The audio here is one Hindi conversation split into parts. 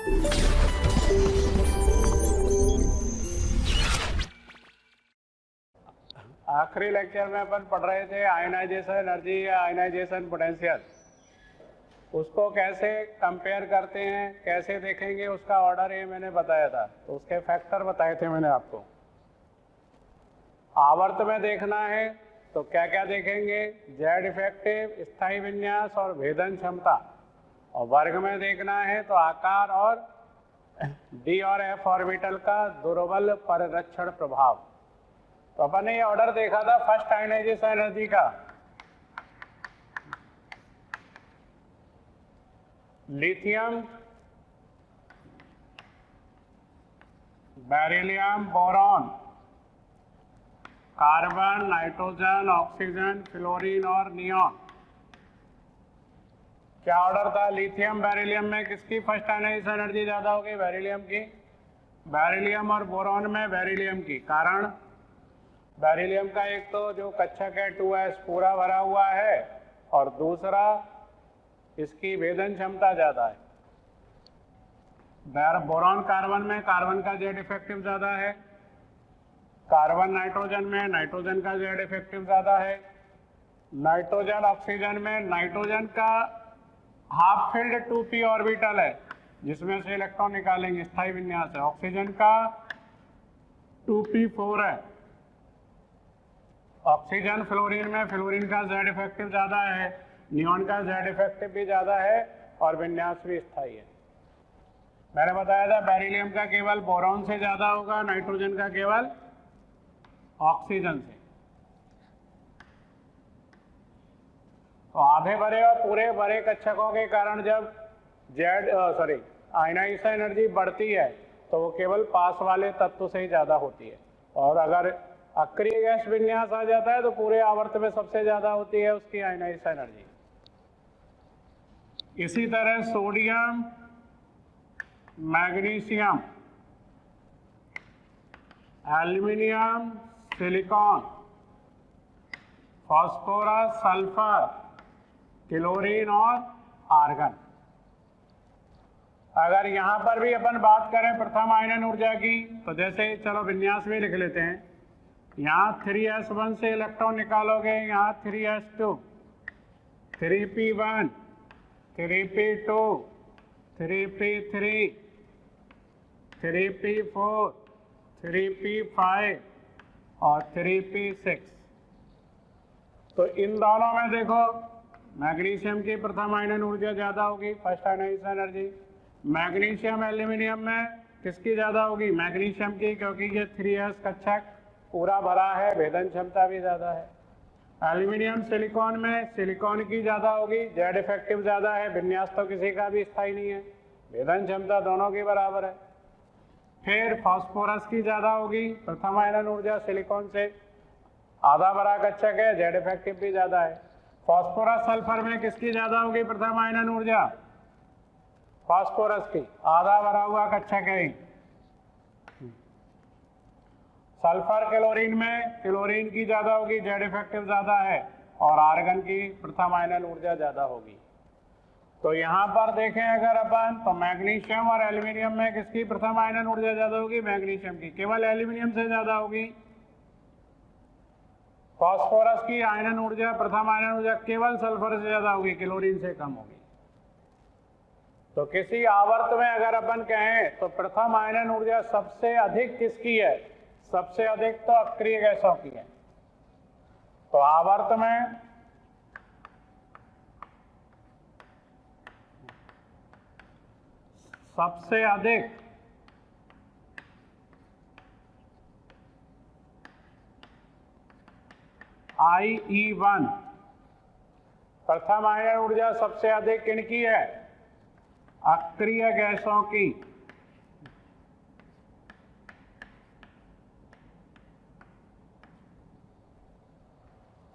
आखिरी लेक्चर में अपन पढ़ रहे थे आयनाइजेशन एनर्जी या आयनाइजेशन पोटेंशियल। उसको कैसे कंपेयर करते हैं, कैसे देखेंगे, उसका ऑर्डर ये मैंने बताया था। तो उसके फैक्टर बताए थे मैंने आपको। आवर्त में देखना है तो क्या क्या देखेंगे, जेड इफेक्टिव, स्थायी विन्यास और भेदन क्षमता। और वर्ग में देखना है तो आकार और डी और एफ ऑर्बिटल का दुर्बल परिरक्षण प्रभाव। तो अपन ने ये ऑर्डर देखा था फर्स्ट आयनाइजेशन एनर्जी का। Lithium, beryllium, boron, carbon, nitrogen, oxygen, fluorine और नियॉन। क्या ऑर्डर था? लिथियम बेरिलियम में किसकी फर्स्ट आयनाइजेशन एनर्जी ज्यादा होगी? बेरिलियम की। बेरिलियम और बोरॉन में बेरिलियम की। कारण बेरिलियम का एक तो जो कक्षक है 2s पूरा भरा हुआ है, और दूसरा इसकी भेदन क्षमता ज्यादा है। बोरॉन कार्बन में कार्बन का जेड इफेक्टिव ज्यादा है, कार्बन नाइट्रोजन में नाइट्रोजन का जेड इफेक्टिव ज्यादा है, नाइट्रोजन ऑक्सीजन में नाइट्रोजन का हाफ फिल्ड 2p ऑर्बिटल है जिसमें से इलेक्ट्रॉन निकालेंगे, स्थायी विन्यास है। ऑक्सीजन का 2p4 है। ऑक्सीजन फ्लोरीन में फ्लोरीन का जेड इफेक्टिव ज्यादा है, नियॉन का जेड इफेक्टिव भी ज्यादा है और विन्यास भी स्थायी है। मैंने बताया था बेरिलियम का केवल बोरॉन से ज्यादा होगा, नाइट्रोजन का केवल ऑक्सीजन से। तो आधे भरे और पूरे भरे कक्षकों के कारण जब आयनाइजेशन एनर्जी बढ़ती है तो वो केवल पास वाले तत्व से ही ज्यादा होती है, और अगर अक्रिय गैस विन्यास आ जाता है तो पूरे आवर्त में सबसे ज्यादा होती है उसकी आयनाइजेशन एनर्जी। इसी तरह sodium, magnesium, aluminium, silicon, phosphorus, sulphur, chlorine और आर्गन। अगर यहां पर भी अपन बात करें प्रथम आयनन ऊर्जा की, तो जैसे चलो विन्यास भी लिख लेते हैं। यहाँ 3s1 से इलेक्ट्रॉन निकालोगे, यहाँ 3s2, 3p1, 3p2, 3p3, 3p4, 3p5 और 3p6। तो इन दोनों में देखो मैग्नीशियम की प्रथम आयनन ऊर्जा ज्यादा होगी, first ionization energy. Magnesium aluminium में किसकी ज्यादा होगी? मैग्नीशियम की, क्योंकि ये 3s कक्षक पूरा भरा है, भेदन क्षमता भी ज्यादा है। एल्यूमिनियम सिलिकॉन में सिलिकॉन की ज्यादा होगी, जेड इफेक्टिव ज्यादा है, विन्यास तो किसी का भी स्थायी नहीं है, भेदन क्षमता दोनों की बराबर है। फिर फास्फोरस की ज्यादा होगी, प्रथम आयनन ऊर्जा सिलिकॉन से आधा भरा कक्षक है, जेड इफेक्टिव भी ज्यादा है। फास्फोरस सल्फर में किसकी ज्यादा होगी प्रथम आयनन ऊर्जा? फास्फोरस की, आधा भरा हुआ कक्षक है। सल्फर क्लोरीन में क्लोरीन की ज्यादा होगी, जेड इफेक्टिव ज्यादा है, और आर्गन की प्रथम आयनन ऊर्जा ज्यादा होगी। तो यहाँ पर देखें अगर अपन, तो मैग्नीशियम और एल्यूमिनियम में किसकी प्रथम आयनन ऊर्जा ज्यादा होगी? मैग्नीशियम की, केवल एल्यूमिनियम से ज्यादा होगी। फास्फोरस की आयनन ऊर्जा, प्रथम आयनन ऊर्जा केवल सल्फर से ज्यादा होगी, क्लोरीन से कम होगी। तो किसी आवर्त में अगर अपन कहें तो प्रथम आयनन ऊर्जा सबसे अधिक किसकी है? सबसे अधिक तो अक्रिय गैसों की है। तो आवर्त में सबसे अधिक IE1 प्रथम आयनन ऊर्जा सबसे अधिक किनकी है? अक्रिय गैसों की।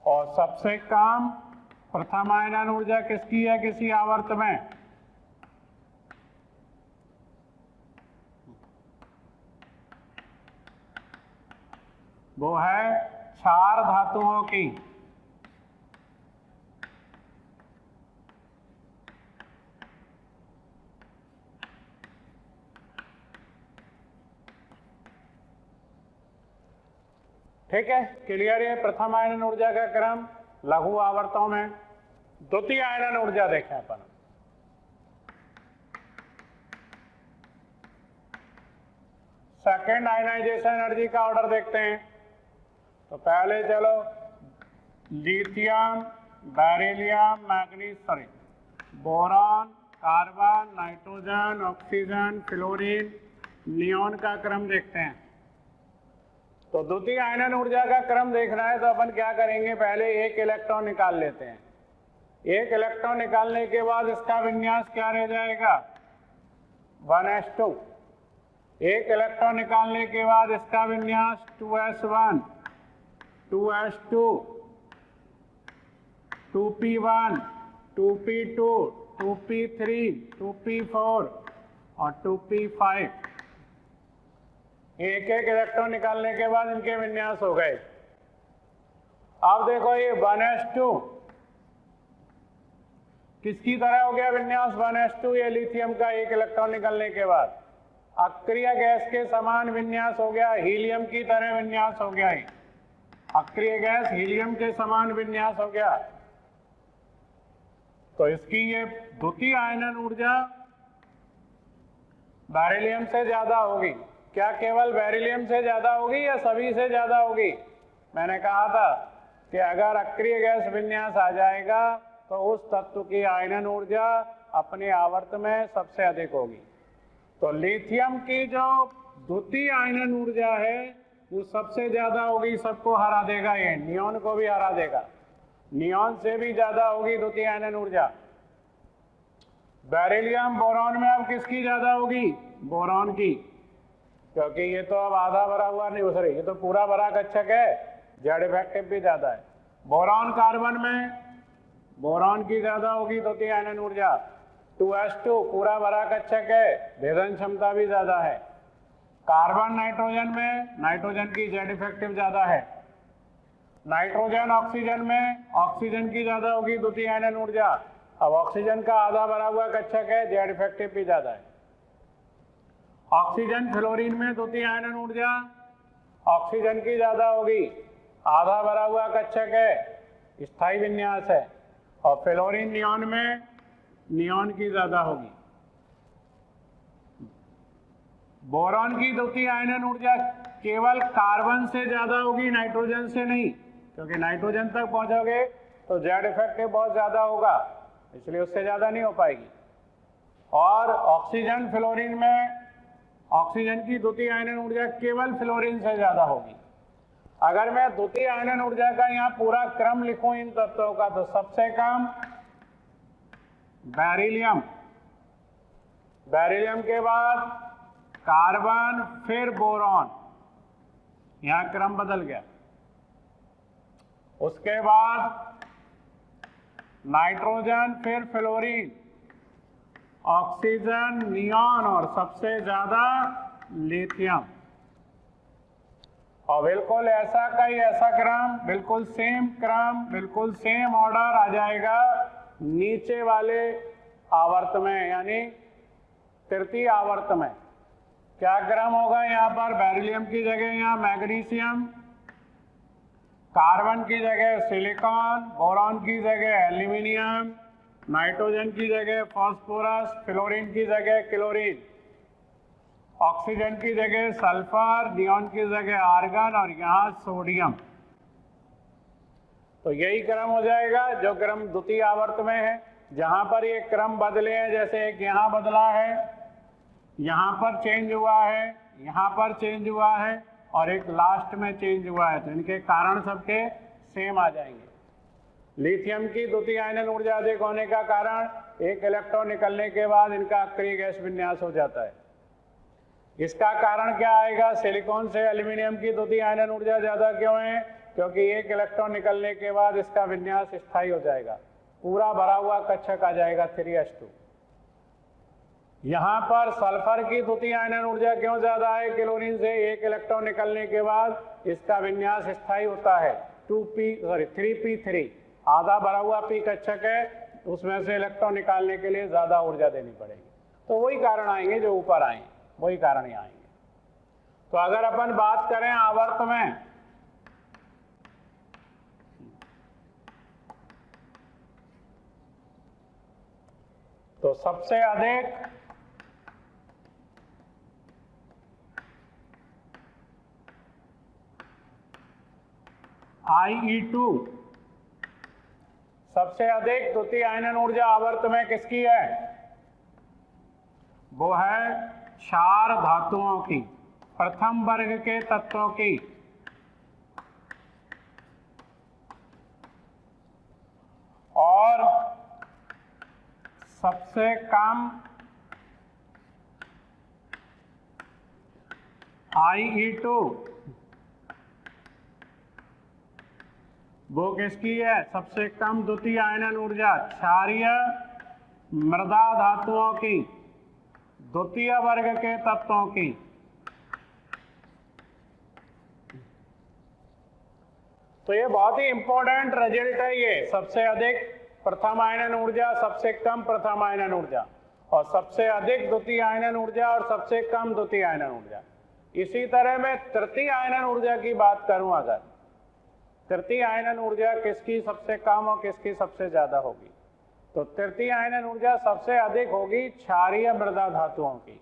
और सबसे कम प्रथम आयनन ऊर्जा किसकी है किसी आवर्त में? वो है क्षार धातुओं की। ठीक है, क्लियर है। प्रथम आयनन ऊर्जा का क्रम लघु आवर्तों में। द्वितीय आयनन ऊर्जा देखें अपन। सेकेंड आयनाइजेशन एनर्जी का ऑर्डर देखते हैं। तो पहले चलो lithium, beryllium, manganese, sorry boron, carbon, nitrogen, oxygen, fluorine, neon का क्रम देखते हैं। तो द्वितीय आयनन ऊर्जा का क्रम देखना है तो अपन क्या करेंगे, पहले एक इलेक्ट्रॉन निकाल लेते हैं। एक इलेक्ट्रॉन निकालने के बाद इसका विन्यास क्या रह जाएगा, 1s2। एक इलेक्ट्रॉन निकालने के बाद इसका विन्यास 2s1, 2s2, 2p1, 2p2, 2p3, 2p4 और 2p5। एक एक इलेक्ट्रॉन निकालने के बाद इनके विन्यास हो गए। अब देखो ये 1s2 किसकी तरह हो गया विन्यास, 1s2 ये लिथियम का एक इलेक्ट्रॉन निकलने के बाद अक्रिय गैस के समान विन्यास हो गया, हीलियम की तरह विन्यास हो गया। अक्रिय गैस हीलियम के समान विन्यास हो गया। तो इसकी ये द्वितीय आयनन ऊर्जा बेरिलियम से ज्यादा होगी। क्या केवल बेरिलियम से ज्यादा होगी या सभी से ज्यादा होगी? मैंने कहा था कि अगर अक्रिय गैस विन्यास आ जाएगा तो उस तत्व की आयनन ऊर्जा अपने आवर्त में सबसे अधिक होगी। तो लिथियम की जो द्वितीय आयनन ऊर्जा है वो सबसे ज्यादा होगी, सबको हरा देगा, ये नियॉन को भी हरा देगा। नियॉन से भी ज्यादा होगी द्वितीय आयनन ऊर्जा। बेरिलियम बोरॉन में अब किसकी ज्यादा होगी, बोरॉन की, क्योंकि ये तो अब आधा भरा हुआ नहीं, सॉरी ये तो पूरा भरा कक्षक है, जेड इफेक्टिव भी ज्यादा है। बोरॉन कार्बन में बोरॉन की ज्यादा होगी द्वितीय आयनन ऊर्जा। 2s2 पूरा भरा कक्षक है, भेदन क्षमता भी ज्यादा है। कार्बन नाइट्रोजन में नाइट्रोजन की जेड इफेक्टिव ज्यादा है। नाइट्रोजन ऑक्सीजन में ऑक्सीजन की ज्यादा होगी द्वितीय आयनन ऊर्जा। अब ऑक्सीजन का आधा भरा हुआ कक्षक है, जेड इफेक्टिव भी ज्यादा है। ऑक्सीजन फ्लोरीन में द्वितीय आयनन ऊर्जा ऑक्सीजन की ज्यादा होगी, आधा भरा हुआ कक्षक है, स्थायी विन्यास है। और फ्लोरीन नियॉन में नियॉन की ज्यादा होगी। बोरॉन की द्वितीय आयनन ऊर्जा केवल कार्बन से ज्यादा होगी, नाइट्रोजन से नहीं, क्योंकि नाइट्रोजन तक पहुंचोगे तो जेड इफेक्टिव बहुत ज्यादा होगा, इसलिए उससे ज्यादा नहीं हो पाएगी। और ऑक्सीजन फ्लोरीन में ऑक्सीजन की द्वितीय आयनन ऊर्जा केवल फ्लोरीन से ज्यादा होगी। अगर मैं द्वितीय आयनन ऊर्जा का यहाँ पूरा क्रम लिखूं इन तत्वों का, तो सबसे कम बेरिलियम, बेरिलियम के बाद कार्बन, फिर बोरॉन, यहाँ क्रम बदल गया। उसके बाद नाइट्रोजन, फिर फ्लोरीन, ऑक्सीजन, नियॉन और सबसे ज्यादा लिथियम। और बिल्कुल ऐसा का ही ऐसा क्रम, बिल्कुल सेम क्रम, बिल्कुल सेम ऑर्डर आ जाएगा नीचे वाले आवर्त में, यानी तृतीय आवर्त में। क्या क्रम होगा यहाँ पर, बेरिलियम की जगह यहाँ मैग्नीशियम, कार्बन की जगह सिलिकॉन, बोरॉन की जगह एल्यूमिनियम, नाइट्रोजन की जगह फास्फोरस, फ्लोरीन की जगह क्लोरीन, ऑक्सीजन की जगह सल्फर, नियॉन की जगह आर्गन और यहाँ सोडियम। तो यही क्रम हो जाएगा जो क्रम द्वितीय आवर्त में है। जहां पर ये क्रम बदले हैं, जैसे एक यहाँ बदला है, यहाँ पर चेंज हुआ है, यहाँ पर चेंज हुआ है और एक लास्ट में चेंज हुआ है, तो इनके कारण सबके सेम आ जाएंगे। लिथियम की द्वितीय आयनन ऊर्जा अधिक होने का कारण एक इलेक्ट्रॉन निकलने के बाद इनका अक्रिय गैस विन्यास हो जाता है। इसका कारण क्या आएगा, सिलिकॉन से एल्यूमिनियम की द्वितीय आयनन ऊर्जा ज्यादा क्यों है, क्योंकि एक इलेक्ट्रॉन निकलने के बाद इसका विन्यास स्थायी हो जाएगा, पूरा भरा हुआ कक्षक आ जाएगा 3s2। यहाँ पर सल्फर की द्वितीय आयनन ऊर्जा क्यों ज्यादा है क्लोरीन से, एक इलेक्ट्रॉन निकलने के बाद इसका विन्यास स्थायी होता है 3p3, आधा भरा हुआ p कक्षक है, उसमें से इलेक्ट्रॉन निकालने के लिए ज्यादा ऊर्जा देनी पड़ेगी। तो वही कारण आएंगे जो ऊपर आए, वही कारण यहाँ आएंगे। तो अगर अपन बात करें आवर्त में, तो सबसे अधिक Ie2, सबसे अधिक द्वितीय आयनन ऊर्जा आवर्त में किसकी है? वो है क्षार धातुओं की, प्रथम वर्ग के तत्वों की। और सबसे कम Ie2 वो किसकी है? सबसे कम द्वितीय आयनन ऊर्जा क्षारीय मृदा धातुओं की, द्वितीय वर्ग के तत्वों की। तो ये बहुत ही इंपॉर्टेंट रिजल्ट है। ये सबसे अधिक प्रथम आयनन ऊर्जा, सबसे कम प्रथम आयनन ऊर्जा, और सबसे अधिक द्वितीय आयनन ऊर्जा और सबसे कम द्वितीय आयनन ऊर्जा। इसी तरह मैं तृतीय आयनन ऊर्जा की बात करूं, अगर तृतीय आयनन ऊर्जा किसकी सबसे कम और किसकी सबसे ज्यादा होगी, तो तृतीय आयनन ऊर्जा सबसे अधिक होगी क्षारीय मृदा धातुओं की,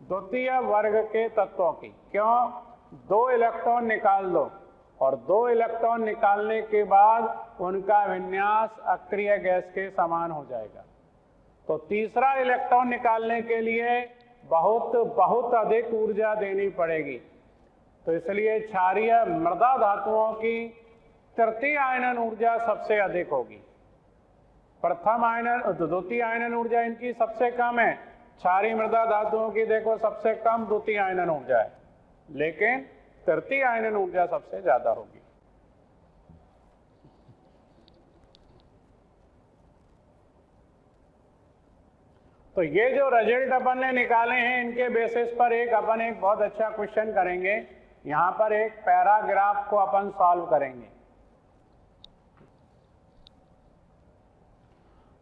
द्वितीय वर्ग के तत्वों की। क्यों? 2 इलेक्ट्रॉन निकाल दो और 2 इलेक्ट्रॉन निकालने के बाद उनका विन्यास अक्रिय गैस के समान हो जाएगा। तो तीसरा इलेक्ट्रॉन निकालने के लिए बहुत अधिक ऊर्जा देनी पड़ेगी। तो इसलिए क्षारीय मृदा धातुओं की तृतीय आयनन ऊर्जा सबसे अधिक होगी। प्रथम आयनन, द्वितीय आयनन ऊर्जा इनकी सबसे कम है। क्षारीय मृदा धातुओं की देखो सबसे कम द्वितीय आयनन ऊर्जा है, लेकिन तृतीय आयनन ऊर्जा सबसे ज्यादा होगी। तो ये जो रिजल्ट अपन ने निकाले हैं, इनके बेसिस पर अपन एक बहुत अच्छा क्वेश्चन करेंगे। यहां पर एक पैराग्राफ को अपन सॉल्व करेंगे।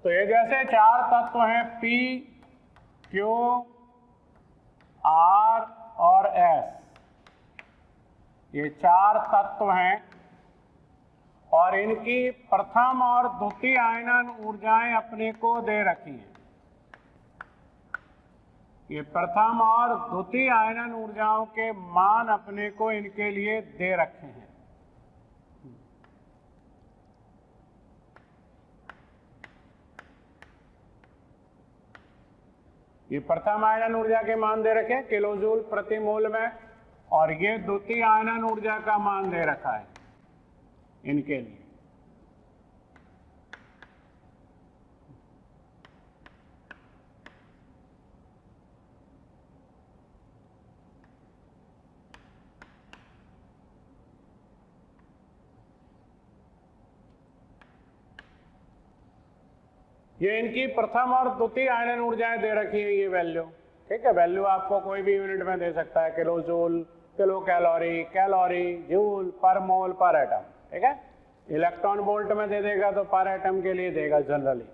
तो ये जैसे 4 तत्व हैं P, Q, R और S, ये 4 तत्व हैं और इनकी प्रथम और द्वितीय आयनन ऊर्जाएं अपने को दे रखी हैं। ये प्रथम और द्वितीय आयनन ऊर्जाओं के मान अपने को इनके लिए दे रखे हैं। ये प्रथम आयनन ऊर्जा के मान दे रखे हैं किलोजूल प्रति मोल में, और ये द्वितीय आयनन ऊर्जा का मान दे रखा है इनके लिए। ये इनकी प्रथम और द्वितीय आयनन ऊर्जाएं दे रखी है, ये वैल्यू। ठीक है, वैल्यू आपको कोई भी यूनिट में दे सकता है, kilo joule, kilo calorie, calorie, joule per mole पर एटम। ठीक है, इलेक्ट्रॉन वोल्ट में दे देगा तो पर एटम के लिए देगा जनरली।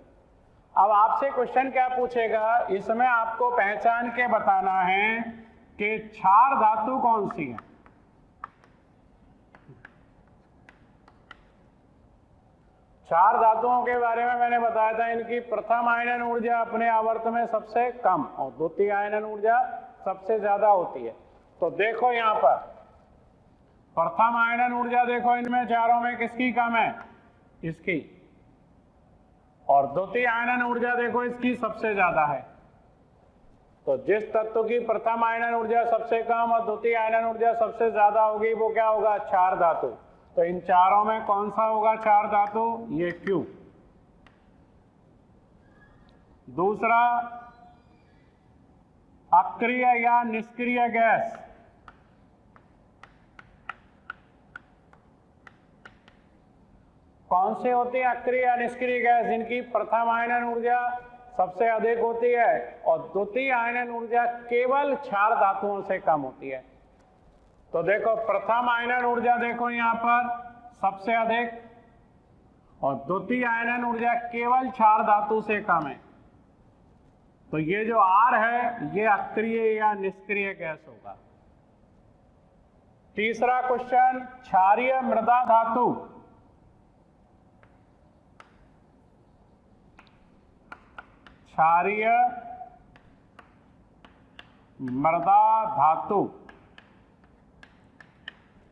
अब आपसे क्वेश्चन क्या पूछेगा, इसमें आपको पहचान के बताना है कि क्षार धातु कौन सी है। क्षार धातुओं के बारे में मैंने बताया था, इनकी प्रथम आयनन ऊर्जा अपने आवर्त में सबसे कम और द्वितीय आयनन ऊर्जा सबसे ज्यादा होती है। तो देखो यहां पर प्रथम आयनन ऊर्जा देखो इनमें चारों में किसकी कम है, इसकी। और द्वितीय आयनन ऊर्जा देखो इसकी सबसे ज्यादा है। तो जिस तत्व की प्रथम आयनन ऊर्जा सबसे कम और द्वितीय आयनन ऊर्जा सबसे ज्यादा होगी वो क्या होगा, क्षार धातु। तो इन चारों में कौन सा होगा क्षार धातु, ये Q। दूसरा, अक्रिय या निष्क्रिय गैस, कौन से होती है अक्रिय या निष्क्रिय गैस, इनकी प्रथम आयनन ऊर्जा सबसे अधिक होती है और द्वितीय आयनन ऊर्जा केवल क्षार धातुओं से कम होती है। तो देखो प्रथम आयनन ऊर्जा देखो यहां पर सबसे अधिक और द्वितीय आयनन ऊर्जा केवल क्षार धातु से कम है। तो ये जो R है ये अक्रिय या निष्क्रिय गैस होगा। तीसरा क्वेश्चन, क्षारीय मृदा धातु, क्षारीय मृदा धातु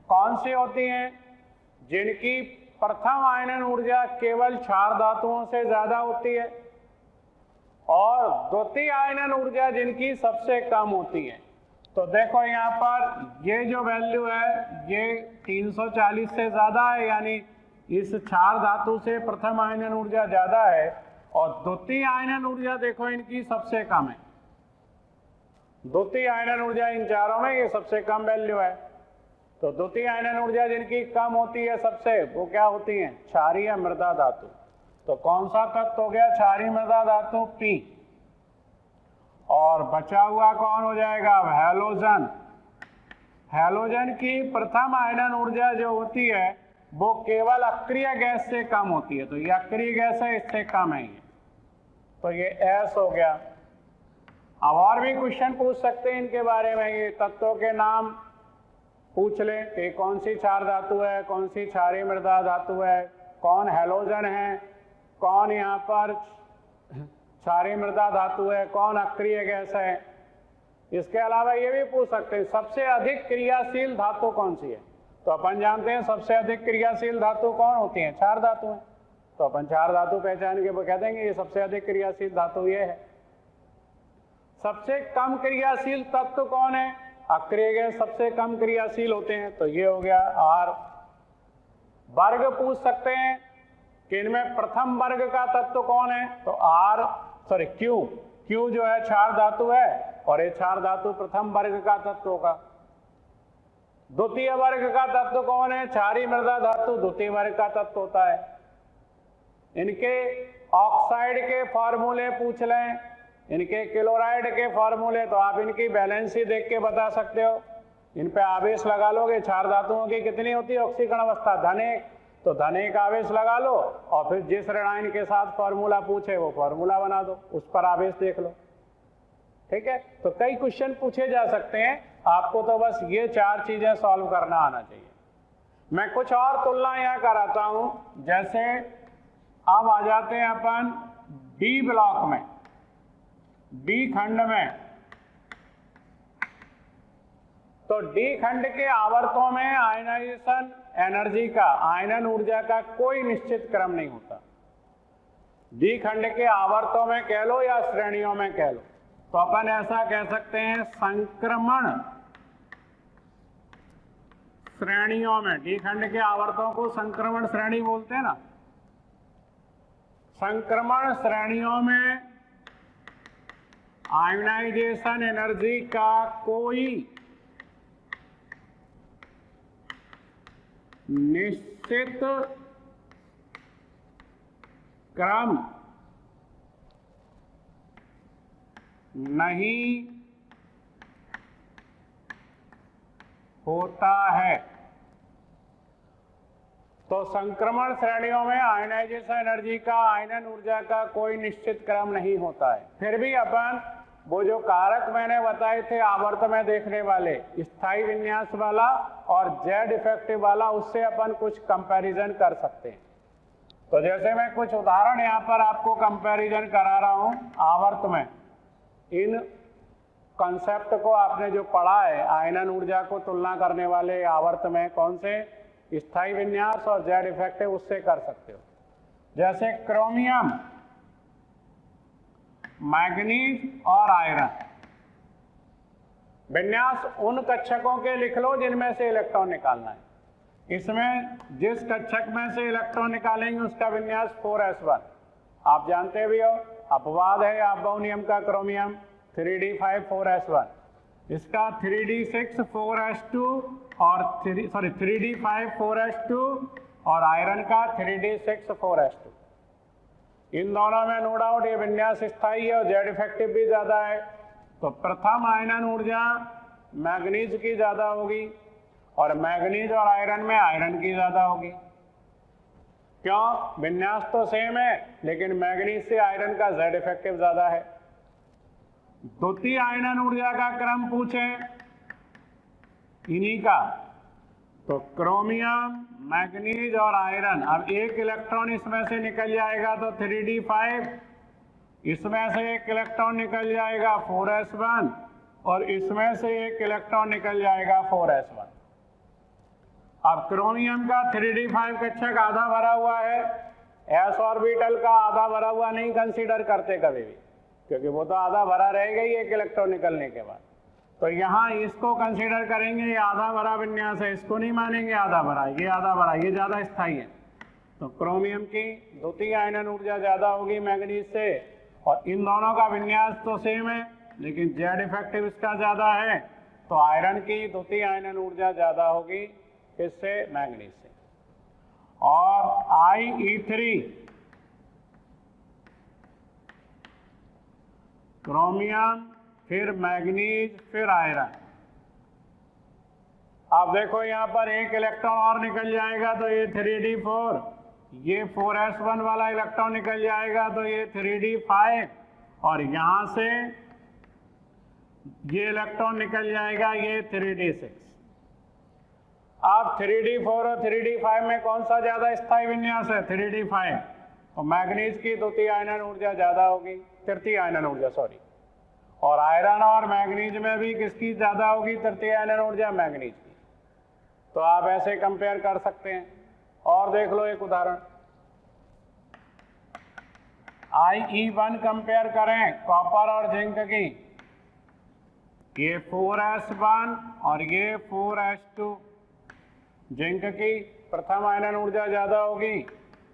कौन सी होती हैं? जिनकी प्रथम आयनन ऊर्जा केवल क्षार धातुओं से ज्यादा होती है और द्वितीय आयनन ऊर्जा जिनकी सबसे कम होती है। तो देखो यहाँ पर ये जो वैल्यू है ये 340 से ज्यादा है, यानी इस क्षार धातु से प्रथम आयनन ऊर्जा ज्यादा है और द्वितीय आयनन ऊर्जा देखो इनकी सबसे कम है। द्वितीय आयनन ऊर्जा इन चारों में ये सबसे कम वैल्यू है। तो द्वितीय आयनन ऊर्जा जिनकी कम होती है सबसे, वो क्या होती है? क्षारीय मृदा धातु। तो कौन सा तत्व हो गया? क्षारीय मृदा धातु P। और बचा हुआ कौन हो जाएगा? हैलोजन। हैलोजन की प्रथम आयनन ऊर्जा जो होती है वो केवल अक्रिय गैस से कम होती है। तो ये अक्रिय गैस है, इससे कम है ये। तो ये S हो गया। अब और भी क्वेश्चन पूछ सकते हैं इनके बारे में, ये तत्वों के नाम पूछ लें कि कौन सी क्षार धातु है, कौन सी क्षारीय मृदा धातु है, कौन हैलोजन है, कौन यहाँ पर क्षारीय मृदा धातु है, कौन अक्रिय गैस है। इसके अलावा ये भी पूछ सकते हैं सबसे अधिक क्रियाशील धातु कौन सी है। तो अपन जानते हैं सबसे अधिक क्रियाशील धातु कौन होती है? क्षार धातु है। तो अपन क्षार धातु पहचान के वो कह देंगे ये सबसे अधिक क्रियाशील धातु ये है। सबसे कम क्रियाशील तत्व कौन है? अक्रिय गैस सबसे कम क्रियाशील होते हैं। तो ये हो गया R। वर्ग पूछ सकते हैं कि इनमें प्रथम वर्ग का तत्व कौन है? तो Q जो है क्षार धातु है और ये क्षार धातु प्रथम वर्ग का तत्व होगा। द्वितीय वर्ग का तत्व कौन है? क्षारीय मृदा धातु द्वितीय वर्ग का तत्व होता है। इनके ऑक्साइड के फॉर्मूले पूछ लें, इनके क्लोराइड के फॉर्मूले, तो आप इनकी बैलेंसी देख के बता सकते हो। इन पे आवेश लगा लोगे, क्षार धातुओं की कितनी होती है ऑक्सीकरण अवस्था? धन, तो धन एक आवेश लगा लो और फिर जिस ऋणायन के साथ फॉर्मूला पूछे वो फॉर्मूला बना दो, उस पर आवेश देख लो। ठीक है, तो कई क्वेश्चन पूछे जा सकते हैं, आपको तो बस ये 4 चीजें सॉल्व करना आना चाहिए। मैं कुछ और तुलना यहाँ कराता हूं। जैसे अब आ जाते हैं अपन डी ब्लॉक में, डी खंड में। तो डी खंड के आवर्तों में आयनाइजेशन एनर्जी का, आयनन ऊर्जा का कोई निश्चित क्रम नहीं होता। डी खंड के आवर्तों में कह लो या श्रेणियों में कह लो, तो अपन ऐसा कह सकते हैं संक्रमण श्रेणियों में। डी खंड के आवर्तों को संक्रमण श्रेणी बोलते हैं ना। संक्रमण श्रेणियों में आयनाइजेशन एनर्जी का कोई निश्चित क्रम नहीं होता है। तो संक्रमण श्रेणियों में आयनाइजेशन एनर्जी का, आयनन ऊर्जा का कोई निश्चित क्रम नहीं होता है। फिर भी अपन वो जो कारक मैंने बताए थे आवर्त में देखने वाले, स्थायी विन्यास वाला और जेड इफेक्टिव वाला, उससे अपन कुछ कंपैरिजन कर सकते हैं। तो जैसे मैं कुछ उदाहरण यहाँ पर आपको कंपैरिजन करा रहा हूँ आवर्त में। इन कॉन्सेप्ट को आपने जो पढ़ा है, आयनन ऊर्जा को तुलना करने वाले आवर्त में कौन से? स्थायी विन्यास और जेड इफेक्टिव, उससे कर सकते हो। जैसे क्रोमियम, मैग्नीज और आयरन। विन्यास उन कक्षकों के लिख लो जिनमें से इलेक्ट्रॉन निकालना है। इसमें जिस कक्षक में से इलेक्ट्रॉन निकालेंगे उसका विन्यास 4s1। आप जानते भी हो, अपवाद है अबोव नियम का क्रोमियम 3d5 4s1, इसका 3d6 4s2 और 3d5 4s2 और आयरन का 3d6 4s2। इन दोनों में नो डाउट ये विन्यास स्थायी है और जेड इफेक्टिव भी ज्यादा है। तो प्रथम आयनन ऊर्जा मैग्नीज की ज्यादा होगी और मैग्नीज और आयरन में आयरन की ज्यादा होगी। क्यों? विन्यास तो सेम है लेकिन मैग्नीज से आयरन का जेड इफेक्टिव ज्यादा है। द्वितीय आयनन ऊर्जा का क्रम पूछें इन्हीं का, तो क्रोमियम, मैग्नीज और आयरन। अब एक इलेक्ट्रॉन इसमें से निकल जाएगा तो 3d5 इसमें से एक इलेक्ट्रॉन निकल जाएगा 4s1 और इसमें से एक इलेक्ट्रॉन निकल जाएगा 4s1। अब क्रोमियम का 3d5 कक्षक आधा भरा हुआ है, s ऑर्बिटल का आधा भरा हुआ नहीं कंसीडर करते कभी भी, क्योंकि वो तो आधा भरा रहेगा ही एक इलेक्ट्रॉन निकलने के बाद। तो यहाँ इसको कंसीडर करेंगे, ये आधा भरा विन्यास है, इसको नहीं मानेंगे आधा भरा, ये आधा भरा, ये ज़्यादा स्थायी है। तो क्रोमियम की द्वितीय आयनन ऊर्जा ज़्यादा होगी मैग्नीज से, और इन दोनों का विन्यास तो सेम है, लेकिन जेड इफेक्टिव इसका ज़्यादा है, तो आयरन की द्वितीय आयनन ऊर्जा ज़्यादा होगी किससे? मैग्नीज से। और IE3 क्रोमियम, फिर मैग्नीज, फिर आयरन। अब देखो यहाँ पर एक इलेक्ट्रॉन और निकल जाएगा तो ये 3d4, ये 4s1 वाला इलेक्ट्रॉन निकल जाएगा तो ये 3d5, और यहाँ से ये इलेक्ट्रॉन निकल जाएगा ये 3d6। अब 3d4 और 3d5 में कौन सा ज्यादा स्थायी विन्यास है? 3d5। तो मैग्नीज की द्वितीय आयनन ऊर्जा ज्यादा होगी, तृतीय आयनन ऊर्जा सॉरी, और आयरन और मैग्नीज में भी किसकी ज्यादा होगी? तृतीय आयनन ऊर्जा मैग्नीज की। तो आप ऐसे कंपेयर कर सकते हैं। और देख लो एक उदाहरण, IE1 कंपेयर करें कॉपर और जिंक की, ये 4s1 और ये 4s2। जिंक की प्रथम आयनन ऊर्जा ज्यादा होगी,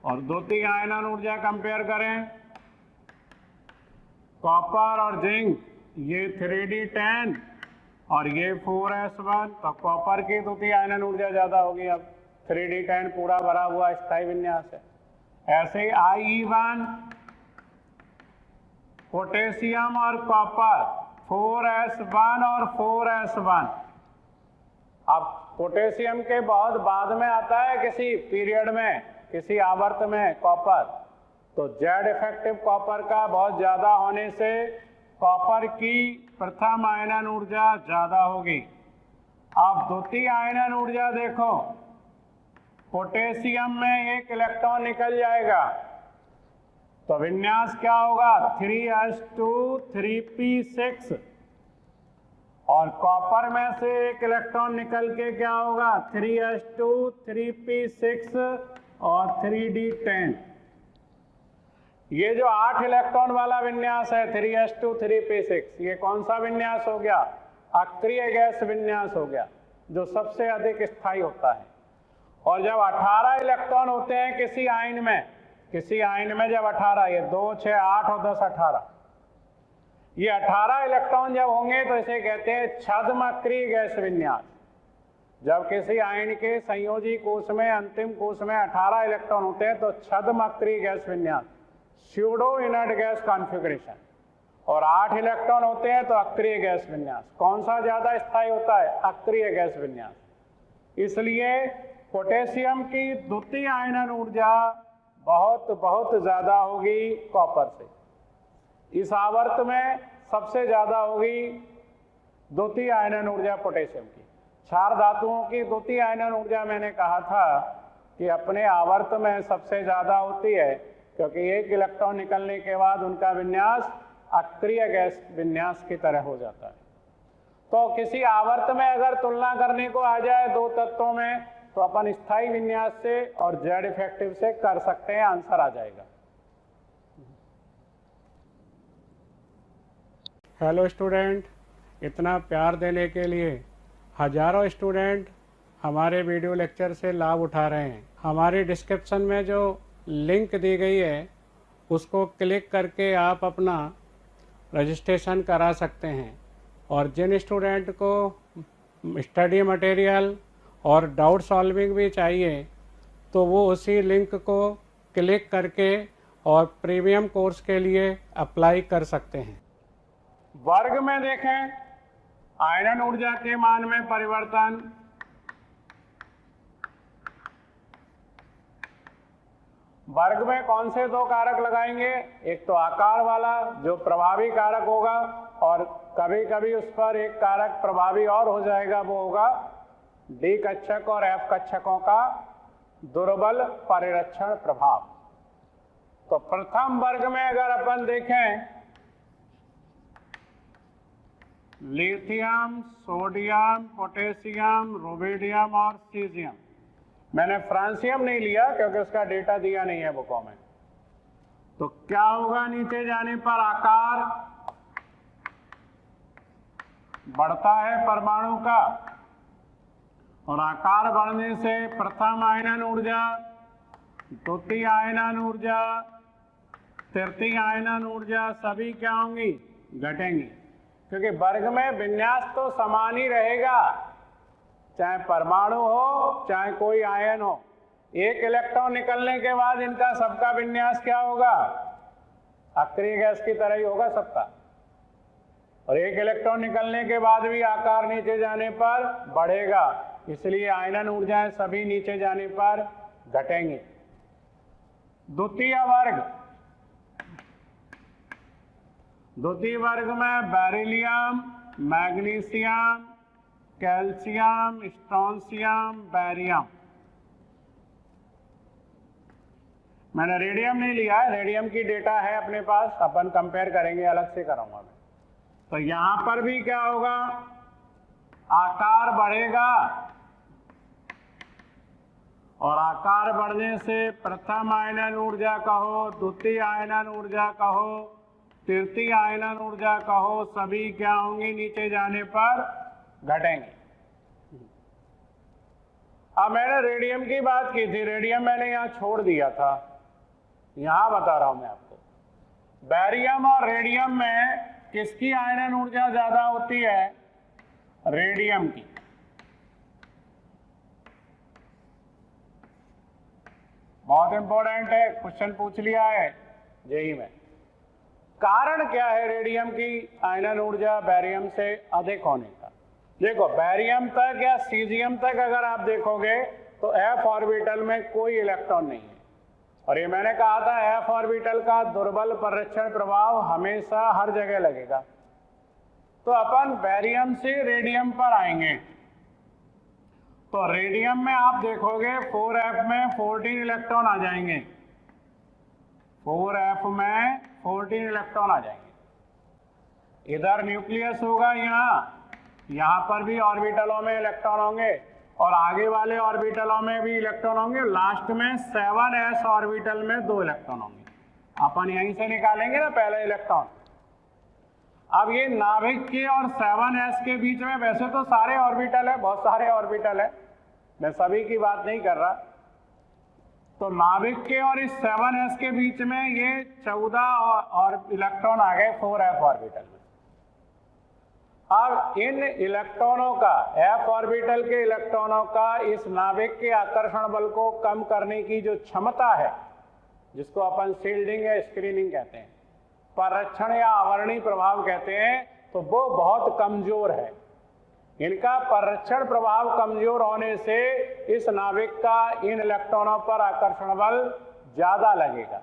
और द्वितीय आयनन ऊर्जा कंपेयर करें कॉपर और जिंक, ये 3d10 और ये 4s1, तो कॉपर की द्वितीय आयनन ऊर्जा ज्यादा होगी। अब 3d10 पूरा भरा हुआ स्थायी विन्यास है। ऐसे IE1 पोटेशियम और कॉपर 4s1 और 4s1। अब पोटेशियम के बहुत बाद में आता है किसी पीरियड में, किसी आवर्त में कॉपर, तो जेड इफेक्टिव कॉपर का बहुत ज्यादा होने से कॉपर की प्रथम आयनन ऊर्जा ज्यादा होगी। अब द्वितीय आयनन ऊर्जा देखो, पोटेशियम में एक इलेक्ट्रॉन निकल जाएगा तो विन्यास क्या होगा? 3s2 3p6, और कॉपर में से एक इलेक्ट्रॉन निकल के क्या होगा? 3s2 3p6 और 3d10। ये जो 8 इलेक्ट्रॉन वाला विन्यास है 3s2 3p6, ये कौन सा विन्यास हो गया? अक्रिय गैस विन्यास हो गया, जो सबसे अधिक स्थायी होता है। और जब 18 इलेक्ट्रॉन होते हैं किसी आयन में जब 18, ये 2 6 8 और 10 18, ये 18 इलेक्ट्रॉन जब होंगे तो इसे कहते हैं छद्म अक्रिय गैस विन्यास। जब किसी आयन के संयोजी कोश में, अंतिम कोश में 18 इलेक्ट्रॉन होते हैं तो छद्म अक्रिय गैस विन्यास, स्यूडो इनर्ट गैस कॉन्फ़िगरेशन, और 8 इलेक्ट्रॉन होते हैं तो अक्रिय गैस विन्यास। कौन सा ज्यादा स्थायी होता है? अक्रिय गैस विन्यास। इसलिए पोटेशियम की द्वितीय आयनन ऊर्जा बहुत ज्यादा होगी कॉपर से। इस आवर्त में सबसे ज्यादा होगी द्वितीय आयनन ऊर्जा पोटेशियम की। क्षार धातुओं की द्वितीय आयनन ऊर्जा मैंने कहा था कि अपने आवर्त में सबसे ज्यादा होती है, क्योंकि एक इलेक्ट्रॉन निकलने के बाद उनका विन्यास अक्रिय गैस विन्यास की तरह हो जाता है। तो किसी आवर्त में अगर तुलना करने को आ जाए दो तत्वों में, तो अपन स्थायी विन्यास से और जेड इफेक्टिव से कर सकते हैं, आंसर आ जाएगा। हेलो स्टूडेंट, इतना प्यार देने के लिए हजारों स्टूडेंट हमारे वीडियो लेक्चर से लाभ उठा रहे हैं। हमारी डिस्क्रिप्शन में जो लिंक दी गई है उसको क्लिक करके आप अपना रजिस्ट्रेशन करा सकते हैं, और जिन स्टूडेंट को स्टडी मटेरियल और डाउट सॉल्विंग भी चाहिए तो वो उसी लिंक को क्लिक करके और प्रीमियम कोर्स के लिए अप्लाई कर सकते हैं। वर्ग में देखें आयनन ऊर्जा के मान में परिवर्तन, वर्ग में कौन से दो कारक लगाएंगे? एक तो आकार वाला जो प्रभावी कारक होगा, और कभी कभी उस पर एक कारक प्रभावी और हो जाएगा, वो होगा डी कक्षक और एफ कक्षकों का दुर्बल परिरक्षण प्रभाव। तो प्रथम वर्ग में अगर अपन देखें लिथियम, सोडियम, पोटेशियम, रुबिडियम और सीजियम, मैंने फ्रांसियम नहीं लिया क्योंकि उसका डेटा दिया नहीं है बुकों में। तो क्या होगा, नीचे जाने पर आकार बढ़ता है परमाणु का, और आकार बढ़ने से प्रथम आयनन ऊर्जा, द्वितीय आयनन ऊर्जा, तृतीय आयनन ऊर्जा सभी क्या होंगी, घटेंगी। क्योंकि वर्ग में विन्यास तो समान ही रहेगा, चाहे परमाणु हो चाहे कोई आयन हो। एक इलेक्ट्रॉन निकलने के बाद इनका सबका विन्यास क्या होगा, अक्रिय गैस की तरह ही होगा सबका। और एक इलेक्ट्रॉन निकलने के बाद भी आकार नीचे जाने पर बढ़ेगा, इसलिए आयनन ऊर्जाएं सभी नीचे जाने पर घटेंगी। द्वितीय वर्ग में beryllium, magnesium, calcium, strontium, barium. मैंने रेडियम नहीं लिया है, रेडियम की डेटा है अपने पास, अपन कंपेयर करेंगे, अलग से करूंगा मैं। तो यहां पर भी क्या होगा, आकार बढ़ेगा, और आकार बढ़ने से प्रथम आयनन ऊर्जा कहो, द्वितीय आयनन ऊर्जा कहो, तृतीय आयनन ऊर्जा कहो, सभी क्या होंगी, नीचे जाने पर घटेंगे। अब मैंने रेडियम की बात की थी, रेडियम मैंने यहां छोड़ दिया था, यहां बता रहा हूं मैं आपको। बैरियम और रेडियम में किसकी आयनन ऊर्जा ज्यादा होती है, रेडियम की। बहुत इंपॉर्टेंट है, क्वेश्चन पूछ लिया है जेईई में। कारण क्या है रेडियम की आयनन ऊर्जा बैरियम से अधिक होने का? देखो, बैरियम तक या सीजियम तक अगर आप देखोगे तो एफ ऑर्बिटल में कोई इलेक्ट्रॉन नहीं है, और ये मैंने कहा था एफ ऑर्बिटल का दुर्बल परिरक्षण प्रभाव हमेशा हर जगह लगेगा। तो अपन बैरियम से रेडियम पर आएंगे। तो रेडियम में आप देखोगे 4f में 14 इलेक्ट्रॉन आ जाएंगे, 4f में 14 इलेक्ट्रॉन आ जाएंगे। इधर न्यूक्लियस होगा, यहाँ पर भी ऑर्बिटलों में इलेक्ट्रॉन होंगे, और आगे वाले ऑर्बिटलों में भी इलेक्ट्रॉन होंगे। लास्ट में 7s ऑर्बिटल में 2 इलेक्ट्रॉन होंगे। अपन यहीं से निकालेंगे ना पहले इलेक्ट्रॉन। अब ये नाभिक के और 7s के बीच में वैसे तो सारे ऑर्बिटल है, बहुत सारे ऑर्बिटल है, मैं सभी की बात नहीं कर रहा। तो नाभिक के और इस 7s के बीच में ये 14 और इलेक्ट्रॉन आ गए 4f ऑर्बिटल में। अब इन इलेक्ट्रॉनों का, f ऑर्बिटल के इलेक्ट्रॉनों का इस नाभिक के आकर्षण बल को कम करने की जो क्षमता है, जिसको अपन शील्डिंग या स्क्रीनिंग कहते हैं, परिरक्षण या आवरणीय प्रभाव कहते हैं, तो वो बहुत कमजोर है। इनका परिरक्षण प्रभाव कमजोर होने से इस नाभिक का इन इलेक्ट्रॉनों पर आकर्षण बल ज्यादा लगेगा,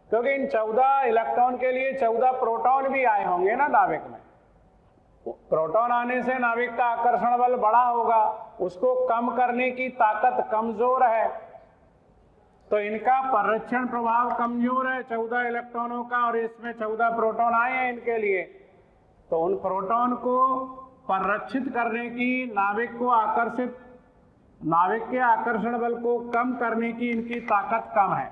क्योंकि इन 14 इलेक्ट्रॉन के लिए 14 प्रोटॉन भी आए होंगे ना नाभिक में। प्रोटॉन आने से नाभिक का आकर्षण बल बड़ा होगा, उसको कम करने की ताकत कमजोर है। तो इनका परिरक्षण प्रभाव कमजोर है 14 इलेक्ट्रॉनों का, और इसमें 14 प्रोटॉन आए हैं इनके लिए। तो उन प्रोटॉन को परिरक्षित करने की, नाभिक के आकर्षण बल को कम करने की इनकी ताकत कम है।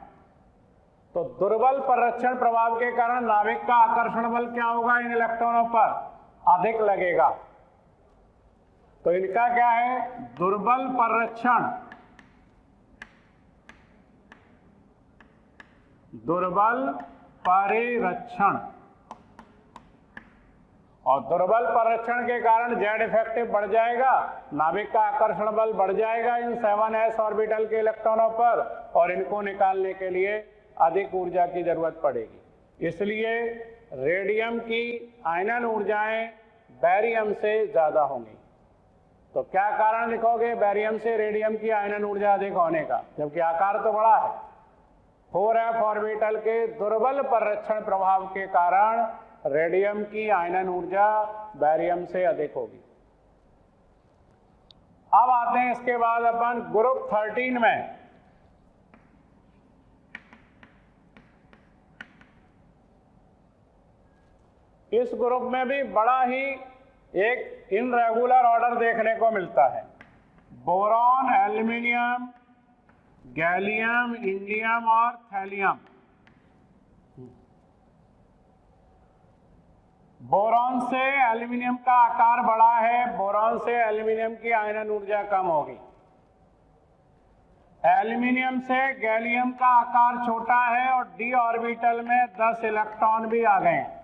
तो दुर्बल परिरक्षण प्रभाव के कारण नाभिक का आकर्षण बल क्या होगा, इन इलेक्ट्रॉनों पर अधिक लगेगा। तो इनका क्या है, दुर्बल परिरक्षण, और दुर्बल परिरक्षण के कारण जेड इफेक्टिव बढ़ जाएगा, नाभिक का आकर्षण बल बढ़ जाएगा इन 7s ऑर्बिटल के इलेक्ट्रॉनों पर, और इनको निकालने के लिए अधिक ऊर्जा की जरूरत पड़ेगी। इसलिए रेडियम की आयनन ऊर्जाएं बैरियम से ज्यादा होंगी। तो क्या कारण लिखोगे बैरियम से रेडियम की आयनन ऊर्जा अधिक होने का, जबकि आकार तो बड़ा है? 4f ऑर्बिटल के दुर्बल परिरक्षण प्रभाव के कारण रेडियम की आयनन ऊर्जा बैरियम से अधिक होगी। अब आते हैं इसके बाद अपन ग्रुप 13 में। इस ग्रुप में भी बड़ा ही एक इनरेगुलर ऑर्डर देखने को मिलता है। बोरॉन, एल्यूमिनियम, गैलियम, इंडियम और थैलियम। बोरॉन से एल्यूमिनियम का आकार बड़ा है, बोरॉन से एल्यूमिनियम की आयनन ऊर्जा कम होगी। एल्यूमिनियम से गैलियम का आकार छोटा है और डी ऑर्बिटल में 10 इलेक्ट्रॉन भी आ गए हैं।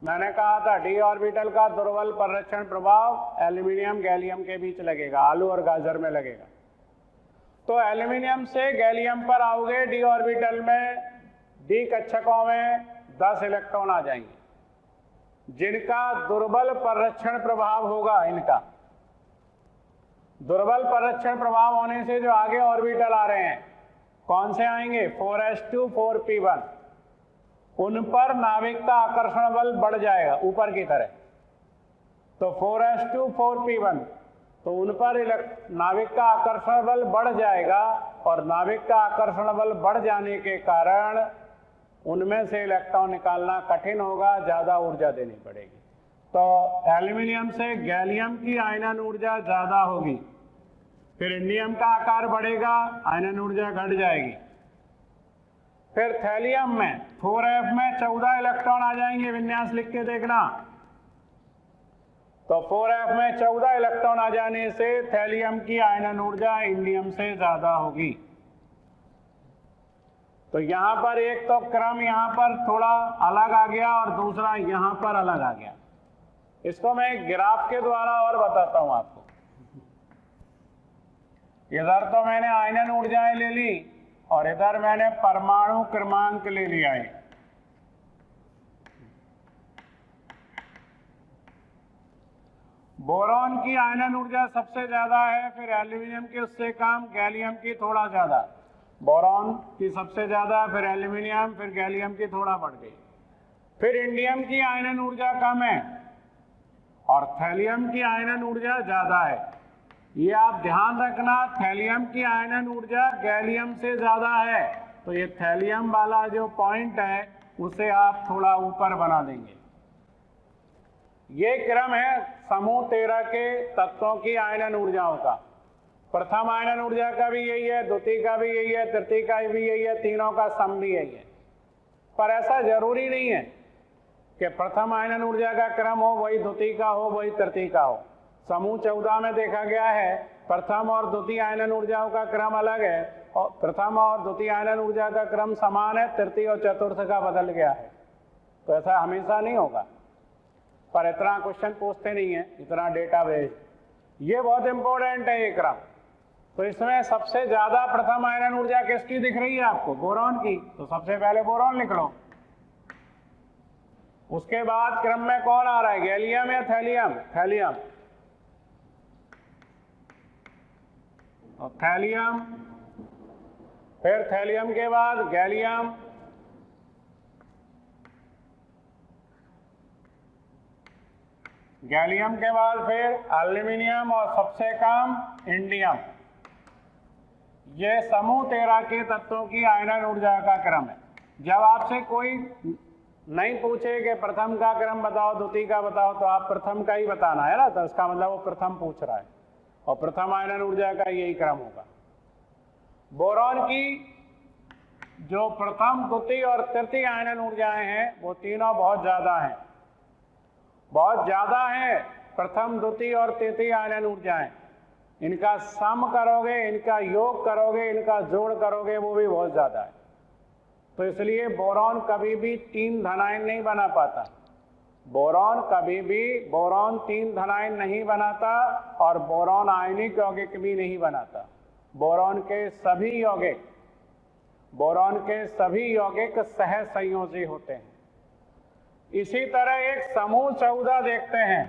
मैंने कहा था डी ऑर्बिटल का दुर्बल परिरक्षण प्रभाव एल्यूमिनियम गैलियम के बीच लगेगा, आलू और गाजर में लगेगा। तो एल्यूमिनियम से गैलियम पर आओगे, डी ऑर्बिटल में डी कक्षकों में 10 इलेक्ट्रॉन आ जाएंगे, जिनका दुर्बल परिरक्षण प्रभाव होगा। इनका दुर्बल परिरक्षण प्रभाव होने से जो आगे ऑर्बिटल आ रहे हैं, कौन से आएंगे? 4s2 4p1, उन पर नाभिक का आकर्षण बल बढ़ जाएगा ऊपर की तरह। तो 4s2 4p1, तो उन पर नाभिक का आकर्षण बल बढ़ जाएगा और नाभिक का आकर्षण बल बढ़ जाने के कारण उनमें से इलेक्ट्रॉन निकालना कठिन होगा, ज्यादा ऊर्जा देनी पड़ेगी। तो एल्यूमिनियम से गैलियम की आयनन ऊर्जा ज्यादा होगी, फिर इंडियम का आकार बढ़ेगा, आयनन ऊर्जा घट जाएगी। फिर थैलियम में 4f में 14 इलेक्ट्रॉन आ जाएंगे, विन्यास लिख के देखना। तो 4f में 14 इलेक्ट्रॉन आ जाने से थैलियम की आयनन ऊर्जा इंडियम से ज्यादा होगी। तो यहां पर एक तो क्रम यहां पर थोड़ा अलग आ गया और दूसरा यहां पर अलग आ गया। इसको मैं ग्राफ के द्वारा और बताता हूं आपको। इधर तो मैंने आयनन ऊर्जाएं ले ली और इधर मैंने परमाणु क्रमांक ले लिया है। बोरॉन की आयनन ऊर्जा सबसे ज्यादा है, फिर एल्यूमिनियम की उससे कम, गैलियम की थोड़ा ज्यादा। बोरॉन की सबसे ज्यादा, फिर एल्यूमिनियम, फिर गैलियम की थोड़ा बढ़ गई। फिर इंडियम की आयनन ऊर्जा कम है और थैलियम की आयनन ऊर्जा ज्यादा है। ये आप ध्यान रखना, थैलियम की आयनन ऊर्जा गैलियम से ज्यादा है। तो ये थैलियम वाला जो पॉइंट है उसे आप थोड़ा ऊपर बना देंगे। ये क्रम है समूह 13 के तत्वों की आयनन ऊर्जाओं का। प्रथम आयनन ऊर्जा का भी यही है, द्वितीय का भी यही है, तृतीय का भी यही है, तीनों का सम भी यही है। पर ऐसा जरूरी नहीं है कि प्रथम आयनन ऊर्जा का क्रम हो वही द्वितीय का हो वही तृतीय का हो। समूह 14 में देखा गया है प्रथम और द्वितीय आयनन ऊर्जाओं का क्रम अलग है, और प्रथम और द्वितीय आयनन ऊर्जा का क्रम समान है, तृतीय और चतुर्थ का बदल गया है। तो ऐसा हमेशा नहीं होगा, पर इतना क्वेश्चन पूछते नहीं है, इतना डेटा बेस। ये बहुत इंपॉर्टेंट है ये क्रम। तो इसमें सबसे ज्यादा प्रथम आयनन ऊर्जा किसकी दिख रही है आपको? बोरॉन की। तो सबसे पहले बोरॉन लिख लो। उसके बाद क्रम में कौन आ रहा है? गैलियम या थैलियम? थैलियम। और थैलियम, फिर थैलियम के बाद गैलियम, गैलियम के बाद फिर एल्यूमिनियम और सबसे कम इंडियम। ये समूह 13 के तत्वों की आयनन ऊर्जा का क्रम है। जब आपसे कोई नहीं पूछे कि प्रथम का क्रम बताओ, द्वितीय का बताओ, तो आप प्रथम का ही बताना है ना। तो इसका मतलब वो प्रथम पूछ रहा है और प्रथम आयनन ऊर्जा का यही क्रम होगा। बोरॉन की जो प्रथम, द्वितीय और तृतीय आयनन ऊर्जाएं हैं वो तीनों बहुत ज्यादा हैं, बहुत ज्यादा हैं। प्रथम, द्वितीय और तृतीय आयनन ऊर्जाएं, इनका सम करोगे, इनका योग करोगे, इनका जोड़ करोगे, वो भी बहुत ज्यादा है। तो इसलिए बोरॉन कभी भी 3 धनायन नहीं बना पाता। बोरॉन कभी भी, बोरॉन 3 धनायन नहीं बनाता और बोरॉन आयनिक यौगिक भी नहीं बनाता। बोरॉन के सभी यौगिक, बोरॉन के सभी यौगिक सहसंयोजी होते हैं। इसी तरह एक समूह 14 देखते हैं।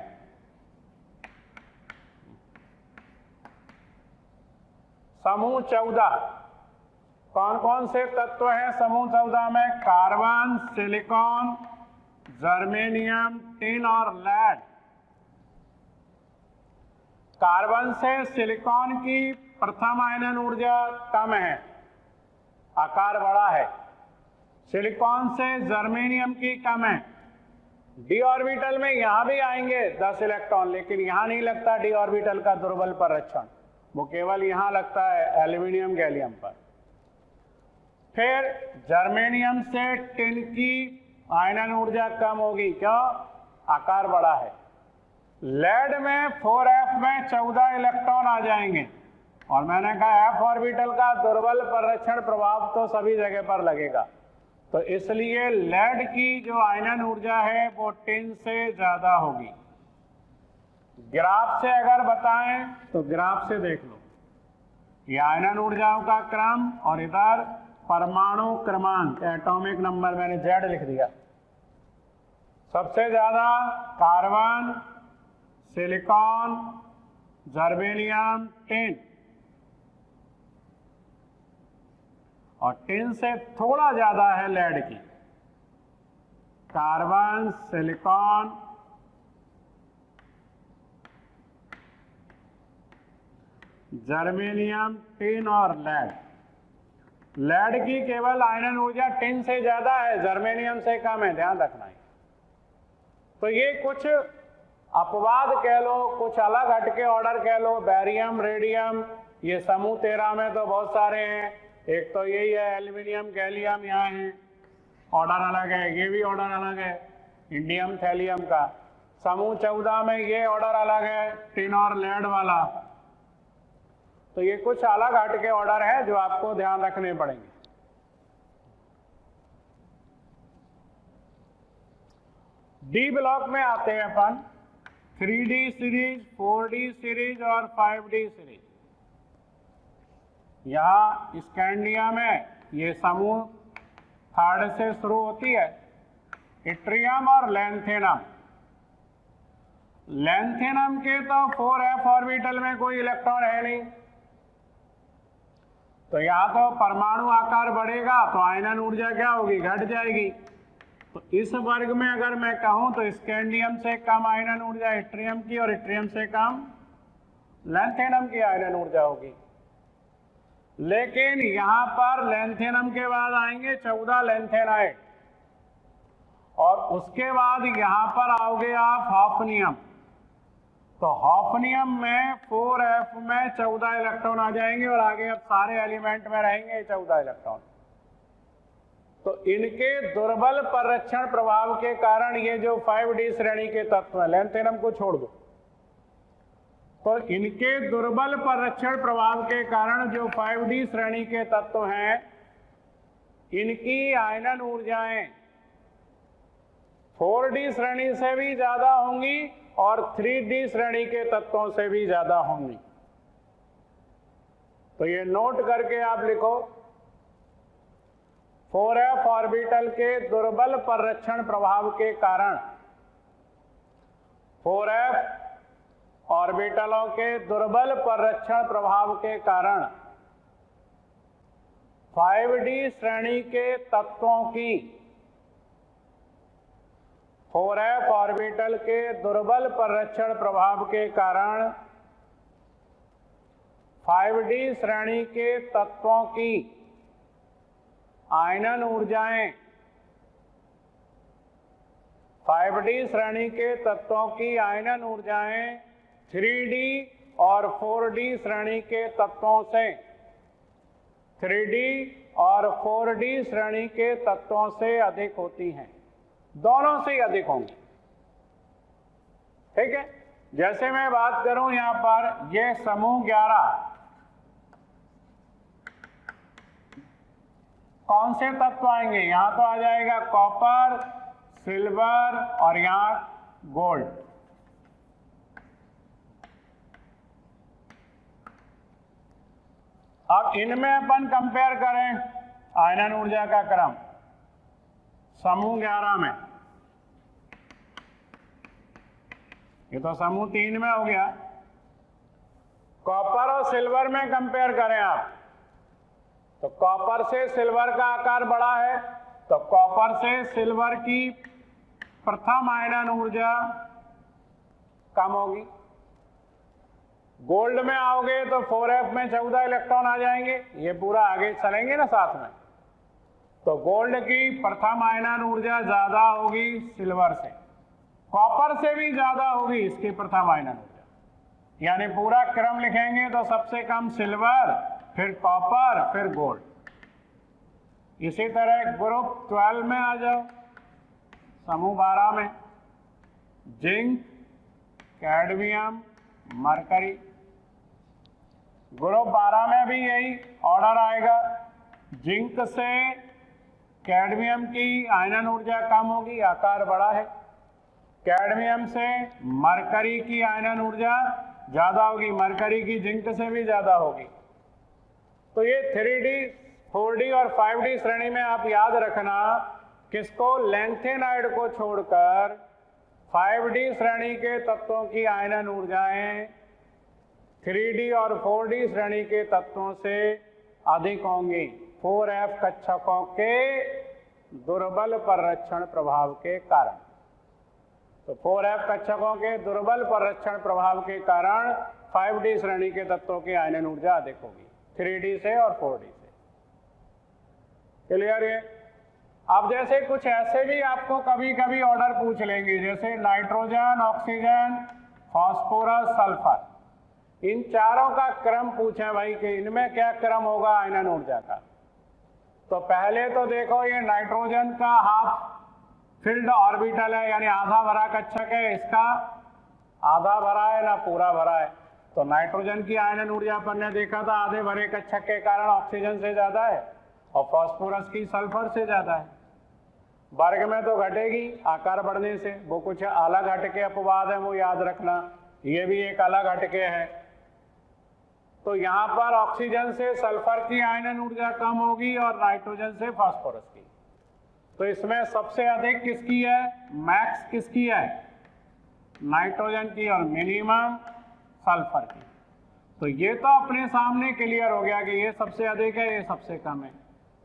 समूह 14 कौन कौन से तत्व हैं समूह 14 में? कार्बन, सिलिकॉन, जर्मेनियम, टिन और लेड। कार्बन से सिलिकॉन की प्रथम आयनन ऊर्जा कम है, आकार बड़ा है। सिलिकॉन से जर्मेनियम की कम है, डी ऑर्बिटल में यहां भी आएंगे 10 इलेक्ट्रॉन, लेकिन यहां नहीं लगता डी ऑर्बिटल का दुर्बल पररक्षण, वो केवल यहां लगता है एल्यूमिनियम गैलियम पर। फिर जर्मेनियम से टिन की आयनन ऊर्जा कम होगी, क्यों? आकार बड़ा है। लेड में 4f में 14 इलेक्ट्रॉन आ जाएंगे, और मैंने कहा f ऑर्बिटल का दुर्बल पररक्षण प्रभाव तो सभी जगह पर लगेगा, तो इसलिए लेड की जो आयनन ऊर्जा है वो टिन से ज्यादा होगी। ग्राफ से अगर बताएं तो ग्राफ से देख लो, ये आयनन ऊर्जाओं का क्रम और इधर परमाणु क्रमांक, एटॉमिक नंबर मैंने Z लिख दिया। सबसे ज्यादा कार्बन, सिलिकॉन, जर्मेनियम, टिन, और टिन से थोड़ा ज्यादा है लेड की। कार्बन, सिलिकॉन, जर्मेनियम, टिन और लेड। लेड की केवल आयनन ऊर्जा टिन से ज्यादा है, जर्मेनियम से कम है, ध्यान रखना है। तो ये कुछ अपवाद कह लो, कुछ अलग हटके ऑर्डर कह लो। बैरियम, रेडियम, ये समूह 13 में तो बहुत सारे हैं। एक तो यही है एल्यूमिनियम, गैलियम यहाँ है, ऑर्डर अलग है। ये भी ऑर्डर अलग है इंडियम, थैलियम का। समूह 14 में ये ऑर्डर अलग है, टिन और लेड वाला। तो ये कुछ अलग हटके ऑर्डर है जो आपको ध्यान रखने पड़ेंगे। डी ब्लॉक में आते हैं अपन 3D सीरीज, 4D सीरीज और 5D सीरीज। यहाँ स्कैंडिया में ये समूह 3rd से शुरू होती है, इट्रियम और लैंथेनम। लैंथेनम के तो 4f ऑर्बिटल में कोई इलेक्ट्रॉन है नहीं, तो यहाँ तो परमाणु आकार बढ़ेगा तो आयनन ऊर्जा क्या होगी? घट जाएगी। तो इस वर्ग में अगर मैं कहूं तो स्कैंडियम से कम आयनन ऊर्जा इट्रियम की, और इट्रियम से कम लैंथेनम की आयनन ऊर्जा होगी। लेकिन यहां पर लैंथेनम के बाद आएंगे 14 लैंथेनाइड, और उसके बाद यहां पर आओगे आप हॉफनियम। तो हॉफनियम में 4f में 14 इलेक्ट्रॉन आ जाएंगे, और आगे अब सारे एलिमेंट में रहेंगे 14 इलेक्ट्रॉन। तो इनके दुर्बल पररक्षण प्रभाव के कारण ये जो 5D श्रेणी के तत्व हैं, लैंथेनम को छोड़ दो, तो इनके दुर्बल पररक्षण प्रभाव के कारण जो 5D श्रेणी के तत्व हैं, इनकी आयनन ऊर्जाएं 4D श्रेणी से भी ज्यादा होंगी और 3D श्रेणी के तत्वों से भी ज्यादा होंगी। तो ये नोट करके आप लिखो, 4f ऑर्बिटल के दुर्बल पररक्षण प्रभाव के कारण, 4f ऑर्बिटलों के दुर्बल पररक्षण प्रभाव के कारण 5D श्रेणी के तत्वों की, 4f ऑर्बिटल के दुर्बल पररक्षण प्रभाव के कारण 5D श्रेणी के तत्वों की आयनन ऊर्जाएं, 5D श्रेणी के तत्वों की आयनन ऊर्जाएं 3D और 4D श्रेणी के तत्वों से, 3D और 4D श्रेणी के तत्वों से अधिक होती हैं, दोनों से अधिक होंगी। ठीक है, जैसे मैं बात करूं यहां पर ये समूह 11 कौन से तत्व आएंगे? यहां तो आ जाएगा कॉपर, सिल्वर और यहां गोल्ड। अब इनमें अपन कंपेयर करें आयनन ऊर्जा का क्रम समूह 11 में। ये तो समूह 3 में हो गया। कॉपर और सिल्वर में कंपेयर करें आप, तो कॉपर से सिल्वर का आकार बड़ा है, तो कॉपर से सिल्वर की प्रथम आयनन ऊर्जा कम होगी। गोल्ड में आओगे तो 4f में 14 इलेक्ट्रॉन आ जाएंगे, ये पूरा आगे चलेंगे ना साथ में, तो गोल्ड की प्रथम आयनन ऊर्जा ज्यादा होगी सिल्वर से। कॉपर से भी ज्यादा होगी इसकी प्रथम आयनन ऊर्जा। यानी पूरा क्रम लिखेंगे तो सबसे कम सिल्वर, फिर कॉपर, फिर गोल्ड। इसी तरह ग्रुप 12 में आ जाओ, समूह 12 में जिंक, कैडमियम, मरकरी। ग्रुप 12 में भी यही ऑर्डर आएगा। जिंक से कैडमियम की आयनन ऊर्जा कम होगी, आकार बड़ा है। कैडमियम से मरकरी की आयनन ऊर्जा ज्यादा होगी, मरकरी की जिंक से भी ज्यादा होगी। तो ये 3D, 4D और 5D श्रेणी में आप याद रखना, किसको, लैंथेनाइड को छोड़कर 5D श्रेणी के तत्वों की आयनन ऊर्जाएं 3D और 4D श्रेणी के तत्वों से अधिक होंगी 4F कक्षकों के दुर्बल परिरक्षण प्रभाव के कारण। तो 4F कक्षकों के दुर्बल परिरक्षण प्रभाव के कारण 5D श्रेणी के तत्वों की आयनन ऊर्जा अधिक होगी 3D से और 4D से। क्लियर है? अब जैसे कुछ ऐसे भी आपको कभी कभी ऑर्डर पूछ लेंगे, जैसे नाइट्रोजन, ऑक्सीजन, फास्फोरस, सल्फर, इन चारों का क्रम पूछे भाई कि इनमें क्या क्रम होगा आयनन ऊर्जा का। तो पहले तो देखो, ये नाइट्रोजन का हाफ फिल्ड ऑर्बिटल है, यानी आधा भरा कक्षक है, इसका आधा भरा है ना पूरा भरा है। तो नाइट्रोजन की आयनन ऊर्जा पर ने देखा था आधे भरे कक्षक के कारण ऑक्सीजन से ज्यादा है और फास्फोरस की सल्फर से ज्यादा है। वर्ग में तो घटेगी आकार बढ़ने से, वो कुछ अलग हटके अपवाद है, वो याद रखना, ये भी एक अलग हटके है। तो यहाँ पर ऑक्सीजन से सल्फर की आयनन ऊर्जा कम होगी और नाइट्रोजन से फास्फोरस की। तो इसमें सबसे अधिक किसकी है, मैक्स किसकी है, नाइट्रोजन की, और मिनिमम सल्फर की। तो ये तो अपने सामने क्लियर हो गया कि ये सबसे अधिक है, ये सबसे कम है।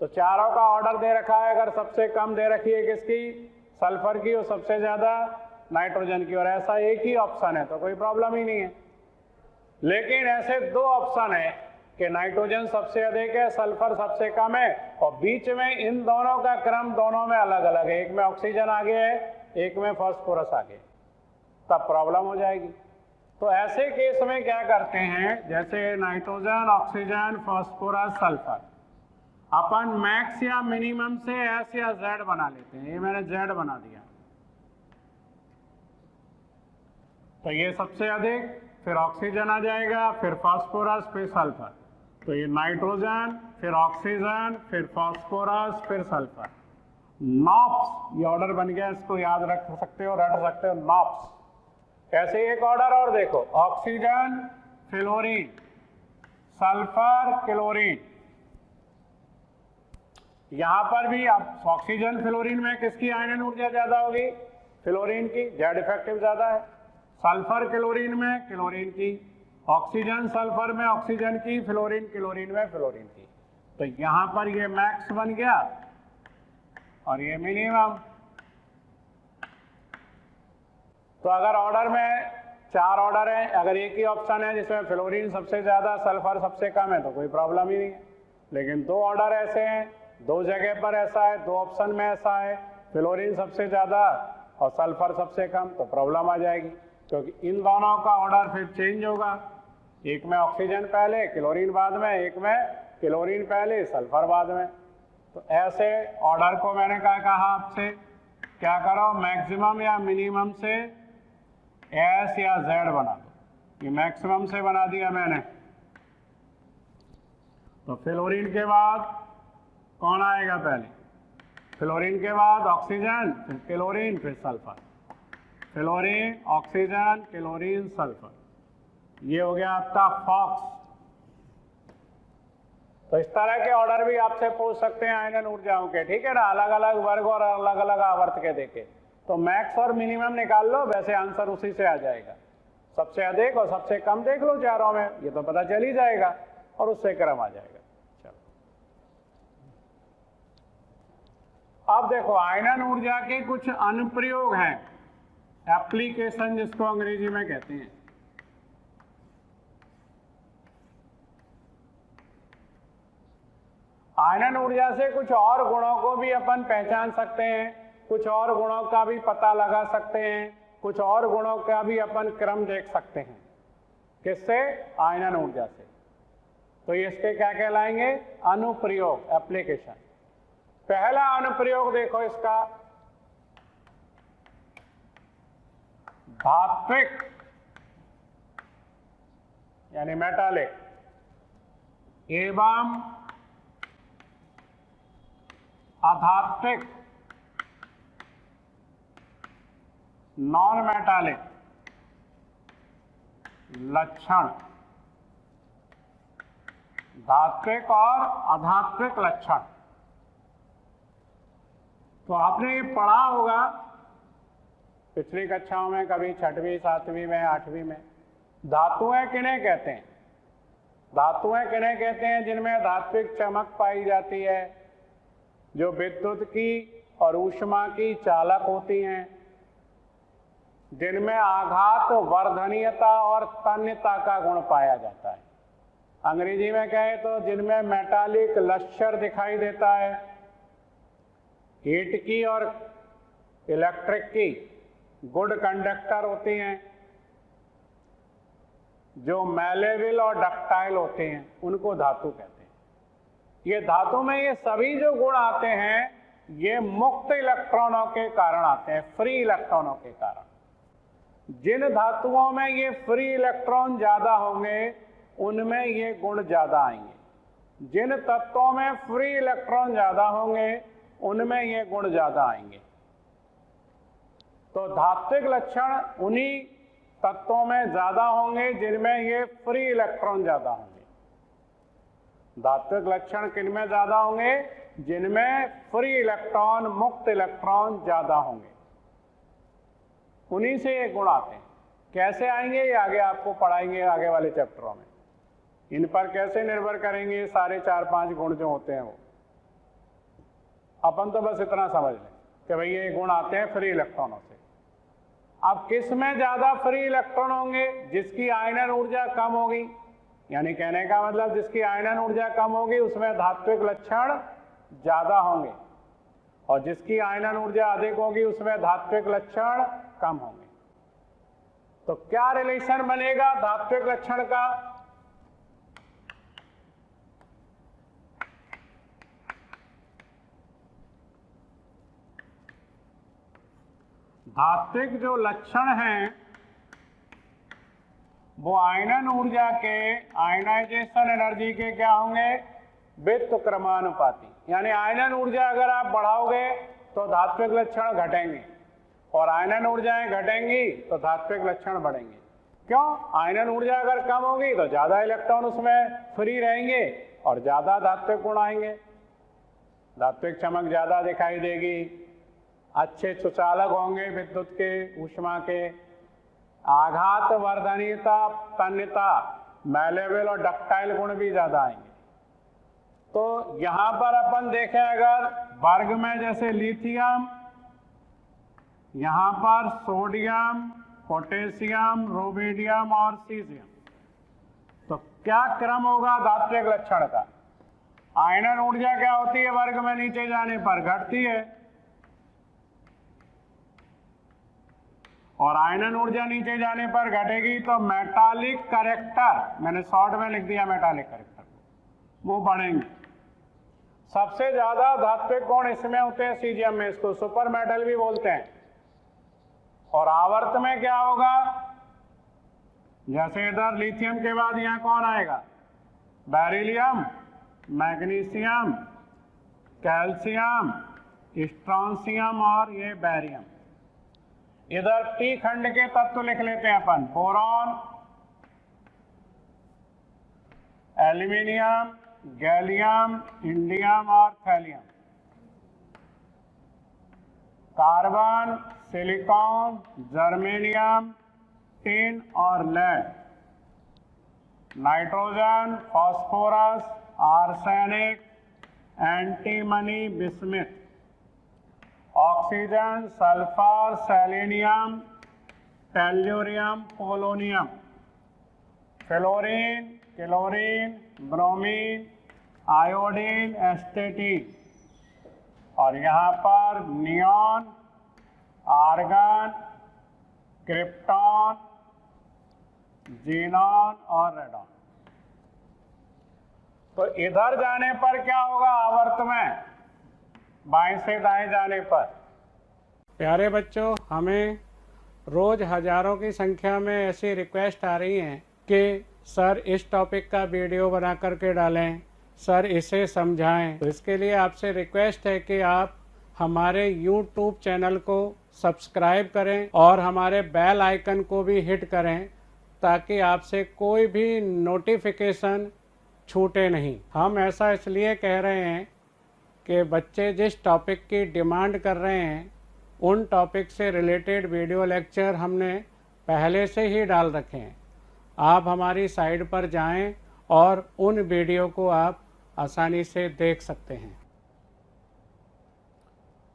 तो चारों का ऑर्डर दे रखा है, अगर सबसे कम दे रखी है किसकी, सल्फर की, और सबसे ज्यादा नाइट्रोजन की, और ऐसा एक ही ऑप्शन है तो कोई प्रॉब्लम ही नहीं है। लेकिन ऐसे दो ऑप्शन है कि नाइट्रोजन सबसे अधिक है, सल्फर सबसे कम है, और बीच में इन दोनों का क्रम दोनों में अलग अलग है, एक में ऑक्सीजन आगे है, एक में फास्फोरस आगे, तब प्रॉब्लम हो जाएगी। तो ऐसे केस में क्या करते हैं, जैसे नाइट्रोजन, ऑक्सीजन, फास्फोरस, सल्फर, अपन मैक्स या मिनिमम से एस या जेड बना लेते हैं। ये मैंने जेड बना दिया, तो ये सबसे अधिक, फिर ऑक्सीजन आ जाएगा, फिर फास्फोरस, फिर सल्फर। तो ये नाइट्रोजन, फिर ऑक्सीजन, फिर फास्फोरस, फिर सल्फर। नॉप्स, ये ऑर्डर बन गया, इसको याद रख सकते हो, रट सकते हो, नॉप्स। ऐसे एक ऑर्डर और देखो, ऑक्सीजन, फ्लोरीन, सल्फर, क्लोरीन। यहां पर भी अब ऑक्सीजन फ्लोरीन में किसकी आयनन ऊर्जा ज्यादा होगी, फ्लोरीन की, जेड इफेक्टिव ज्यादा है। सल्फर क्लोरीन में क्लोरीन की, ऑक्सीजन सल्फर में ऑक्सीजन की, फ्लोरीन क्लोरीन में फ्लोरीन की। तो यहां पर ये मैक्स बन गया और ये मिनिमम। तो अगर ऑर्डर में 4 ऑर्डर है, अगर एक ही ऑप्शन है जिसमें फ्लोरीन सबसे ज्यादा, सल्फर सबसे कम है, तो कोई प्रॉब्लम ही नहीं है। लेकिन 2 ऑर्डर ऐसे हैं, 2 जगह पर ऐसा है, 2 ऑप्शन में ऐसा है, फ्लोरीन सबसे ज्यादा और सल्फर सबसे कम, तो प्रॉब्लम आ जाएगी, क्योंकि इन दोनों का ऑर्डर फिर चेंज होगा। एक में ऑक्सीजन पहले, क्लोरीन बाद में, एक में क्लोरीन पहले, सल्फर बाद में। तो ऐसे ऑर्डर को मैंने क्या कहा आपसे, क्या करो, मैक्सिमम या मिनिमम से एस या जेड बना दो। ये मैक्सिमम से बना दिया मैंने। तो फ्लोरीन के बाद कौन आएगा, पहले फ्लोरीन के बाद ऑक्सीजन, फिर क्लोरीन, फिर sulphur. Fluorine, oxygen, chlorine, sulphur, ये हो गया आपका फॉक्स। तो इस तरह के ऑर्डर भी आपसे पूछ सकते हैं आयनन ऊर्जाओं के, ठीक है ना, अलग अलग वर्ग और अलग अलग आवर्त के देके। तो मैक्स और मिनिमम निकाल लो, वैसे आंसर उसी से आ जाएगा। सबसे अधिक और सबसे कम देख लो चारों में, ये तो पता चल ही जाएगा, और उससे क्रम आ जाएगा। चलो अब देखो, आयनन ऊर्जा के कुछ अनुप्रयोग हैं, एप्लीकेशन जिसको अंग्रेजी में कहते हैं। आयनन ऊर्जा से कुछ और गुणों को भी अपन पहचान सकते हैं, कुछ और गुणों का भी पता लगा सकते हैं, कुछ और गुणों का भी अपन क्रम देख सकते हैं। किससे? आयनन ऊर्जा से। तो इसके क्या कहलाएंगे? अनुप्रयोग, एप्लीकेशन। पहला अनुप्रयोग देखो इसका, धात्विक यानी मेटालिक एवं अधात्विक नॉन मेटालिक लक्षण। धात्विक और अधात्विक लक्षण। तो आपने ये पढ़ा होगा पिछली कक्षाओं में, कभी 6वीं 7वीं में 8वीं में। धातुएं किन्हें कहते हैं? धातुएं किन्हें कहते हैं जिनमें धात्विक चमक पाई जाती है, जो विद्युत की और ऊष्मा की चालक होती हैं, जिनमें आघात वर्धनीयता और तन्यता का गुण पाया जाता है। अंग्रेजी में कहें तो जिनमें मेटालिक लश्यर दिखाई देता है, हीट की और इलेक्ट्रिक की गुड कंडक्टर होती हैं, जो मैलेबल और डक्टाइल होते हैं, उनको धातु कहते हैं। ये धातु में ये सभी जो गुण आते हैं, ये मुक्त इलेक्ट्रॉनों के कारण आते हैं, फ्री इलेक्ट्रॉनों के कारण। जिन धातुओं में ये फ्री इलेक्ट्रॉन ज्यादा होंगे, उनमें ये गुण ज्यादा आएंगे। जिन तत्वों में फ्री इलेक्ट्रॉन ज्यादा होंगे, उनमें ये गुण ज्यादा आएंगे। तो धात्विक लक्षण उन्हीं तत्वों में ज्यादा होंगे जिनमें ये फ्री इलेक्ट्रॉन ज्यादा होंगे। धात्विक लक्षण किनमें ज्यादा होंगे? जिनमें फ्री इलेक्ट्रॉन, मुक्त इलेक्ट्रॉन ज्यादा होंगे, उन्हीं से ये गुण आते हैं। कैसे आएंगे ये आगे आपको पढ़ाएंगे, आगे वाले चैप्टरों में। इन पर कैसे निर्भर करेंगे सारे 4-5 गुण जो होते हैं वो। अपन तो बस इतना समझ लें कि भाई ये गुण आते हैं फ्री इलेक्ट्रॉनों से। अब किस में ज्यादा फ्री इलेक्ट्रॉन होंगे? जिसकी आयनन ऊर्जा कम होगी, यानी कहने का मतलब जिसकी आयनन ऊर्जा कम होगी उसमें धात्विक लक्षण ज्यादा होंगे, और जिसकी आयनन ऊर्जा अधिक होगी उसमें धात्विक लक्षण कम होंगे। तो क्या रिलेशन बनेगा धात्विक लक्षण का? धात्विक जो लक्षण हैं वो आयनन ऊर्जा के, आयनाइजेशन एनर्जी के क्या होंगे? व्युत्क्रमानुपाती। यानी आयनन ऊर्जा अगर आप बढ़ाओगे तो धात्विक लक्षण घटेंगे, और आयनन ऊर्जाएं घटेंगी तो धात्विक लक्षण बढ़ेंगे। क्यों? आयनन ऊर्जा अगर कम होगी तो ज्यादा इलेक्ट्रॉन उसमें फ्री रहेंगे और ज्यादा धात्विक गुण आएंगे। धात्विक चमक ज्यादा दिखाई देगी, अच्छे सुचालक होंगे विद्युत के, ऊष्मा के, आघात वर्धनीयता, तन्यता, मैलेबल और डक्टाइल गुण भी ज्यादा आएंगे। तो यहां पर अपन देखें अगर वर्ग में, जैसे लिथियम, यहां पर सोडियम, पोटेशियम, रुबिडियम और सीजियम, तो क्या क्रम होगा धात्विक लक्षण का? आयनन ऊर्जा क्या होती है वर्ग में नीचे जाने पर? घटती है, और आयनन ऊर्जा नीचे जाने पर घटेगी तो मेटालिक कैरेक्टर, मैंने शॉर्ट में लिख दिया मेटालिक कैरेक्टर, वो बढ़ेंगे। सबसे ज्यादा धात्विक गुण इसमें होते हैं सीजियम में, इसको सुपर मेटल भी बोलते हैं। और आवर्त में क्या होगा? जैसे इधर लिथियम के बाद यहां कौन आएगा? बेरिलियम, मैग्नीशियम, कैल्शियम, स्ट्रोंशियम और ये बैरियम। इधर टी खंड के तत्व लिख लेते हैं अपन, बोरॉन, एल्यूमिनियम, गैलियम, इंडियम और thallium. Carbon, silicon, germanium, tin और lead. Nitrogen, phosphorus, arsenic, antimony, bismuth. Oxygen, sulphur, selenium, tellurium, polonium. Fluorine, chlorine, bromine, iodine, astatine. और यहाँ पर नियॉन, आर्गन, क्रिप्टॉन, जीनॉन और रेडॉन। तो इधर जाने पर क्या होगा आवर्त में, बाएं से दाएं जाने पर। प्यारे बच्चों, हमें रोज हजारों की संख्या में ऐसी रिक्वेस्ट आ रही हैं कि सर इस टॉपिक का वीडियो बना करके डालें, सर इसे समझाएं। तो इसके लिए आपसे रिक्वेस्ट है कि आप हमारे YouTube चैनल को सब्सक्राइब करें और हमारे बेल आइकन को भी हिट करें ताकि आपसे कोई भी नोटिफिकेशन छूटे नहीं। हम ऐसा इसलिए कह रहे हैं कि बच्चे जिस टॉपिक की डिमांड कर रहे हैं उन टॉपिक से रिलेटेड वीडियो लेक्चर हमने पहले से ही डाल रखे हैं। आप हमारी साइट पर जाएं और उन वीडियो को आप आसानी से देख सकते हैं।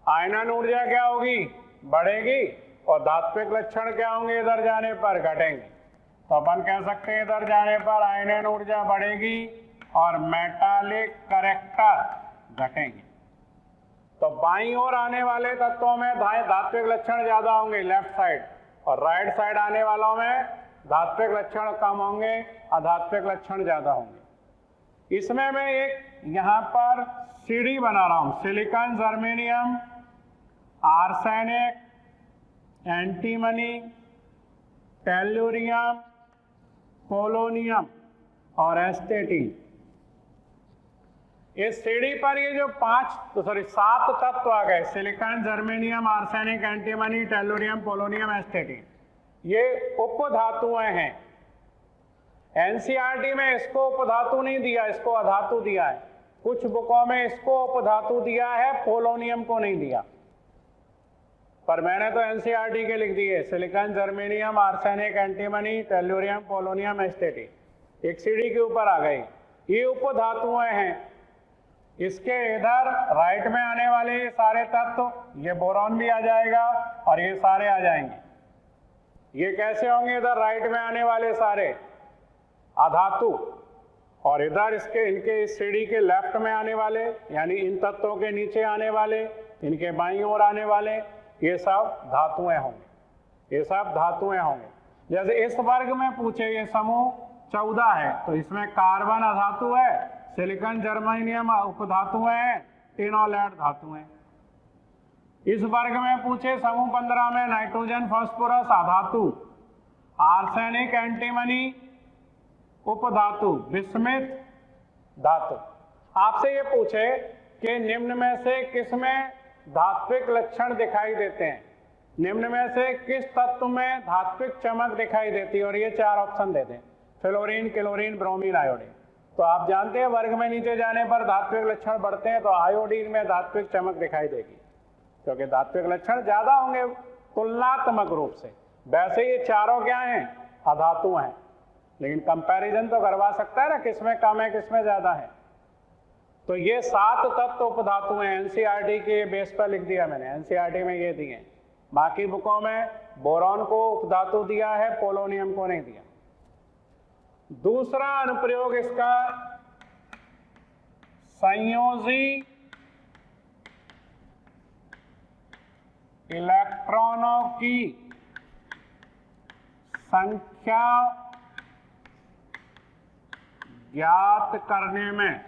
आयनन ऊर्जा क्या होगी, बढ़ेगी, और धात्विक लक्षण क्या होंगे, इधर जाने पर घटेंगे। तो अपन कह सकते हैं इधर जाने पर आयनन ऊर्जा बढ़ेगी और मेटालिक करैक्टर घटेंगे। तो बाईं ओर आने वाले तत्वों में धात्विक लक्षण ज्यादा होंगे लेफ्ट साइड, और राइट साइड आने वालों में धात्विक लक्षण कम होंगे, अधात्विक लक्षण ज्यादा होंगे। इसमें मैं एक यहाँ पर सीढ़ी बना रहा हूं, silicon, germanium, arsenic, antimony, tellurium, polonium और एस्टेटिन। इस सीढ़ी पर ये जो 7 तत्व आ गए, silicon, germanium, arsenic, antimony, tellurium, polonium, एस्टेटिन, ये उपधातुएं हैं। एनसीईआरटी में इसको उपधातु नहीं दिया, इसको अधातु दिया है। कुछ बुकों में इसको उपधातु दिया है, पोलोनियम को नहीं दिया, पर मैंने तो एनसीईआरटी के लिख दिए, silicon, germanium, arsenic, antimony, tellurium, polonium, एस्टेटिन। एक सीढ़ी के ऊपर आ गई, ये उपधातुएं हैं। इसके इधर राइट में आने वाले ये सारे तत्व, ये बोरॉन भी आ जाएगा और ये सारे आ जाएंगे। ये कैसे होंगे, इधर राइट में आने वाले सारे अधातु, और इधर इनके इस सीढ़ी के लेफ्ट में आने वाले, यानी इन तत्वों के नीचे आने वाले, इनके बाईं ओर आने वाले, ये सब धातुएं होंगे, ये सब धातुएं होंगे। जैसे इस वर्ग में पूछे, ये समूह 14 है, तो इसमें कार्बन अधातु है, सिलिकॉन, जर्मेनियम उपधातु हैं, तीनों लेड धातु हैं। इस वर्ग में पूछे समूह 15 में नाइट्रोजन, फास्फोरस अधातु, आर्सेनिक, एंटीमनी उपधातु, बिस्मिथ धातु। आपसे ये पूछे कि निम्न में से किसमें धात्विक लक्षण दिखाई देते हैं, निम्न में से किस तत्व में धात्विक चमक दिखाई देती है, और ये 4 ऑप्शन दे दें, फ्लोरीन, क्लोरीन, ब्रोमीन, आयोडीन। तो आप जानते हैं वर्ग में नीचे जाने पर धात्विक लक्षण बढ़ते हैं, तो आयोडीन में धात्विक चमक दिखाई देगी, क्योंकि धात्विक लक्षण ज्यादा होंगे तुलनात्मक रूप से। वैसे ये चारों क्या हैं, अधातु हैं, लेकिन कंपैरिजन तो करवा सकता है ना, किसमें कम है किसमें ज्यादा है। तो ये 7 तत्व उपधातु हैं, एनसीईआरटी के बेस पर लिख दिया मैंने, एनसीईआरटी में ये दिए। बाकी बुकों में बोरॉन को उपधातु दिया है, पोलोनियम को नहीं दिया। दूसरा अनुप्रयोग इसका संयोजी इलेक्ट्रॉनों की संख्या ज्ञात करने में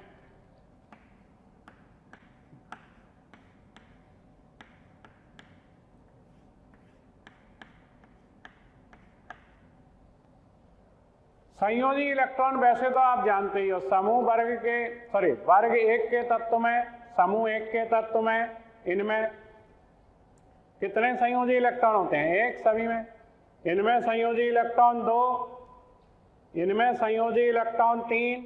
संयोजी इलेक्ट्रॉन, वैसे तो आप जानते ही हो, समूह वर्ग 1 के तत्व में, समूह 1 के तत्व में इनमें कितने संयोजी इलेक्ट्रॉन होते हैं, 1 सभी में। इनमें संयोजी इलेक्ट्रॉन 2, इनमें संयोजी इलेक्ट्रॉन 3,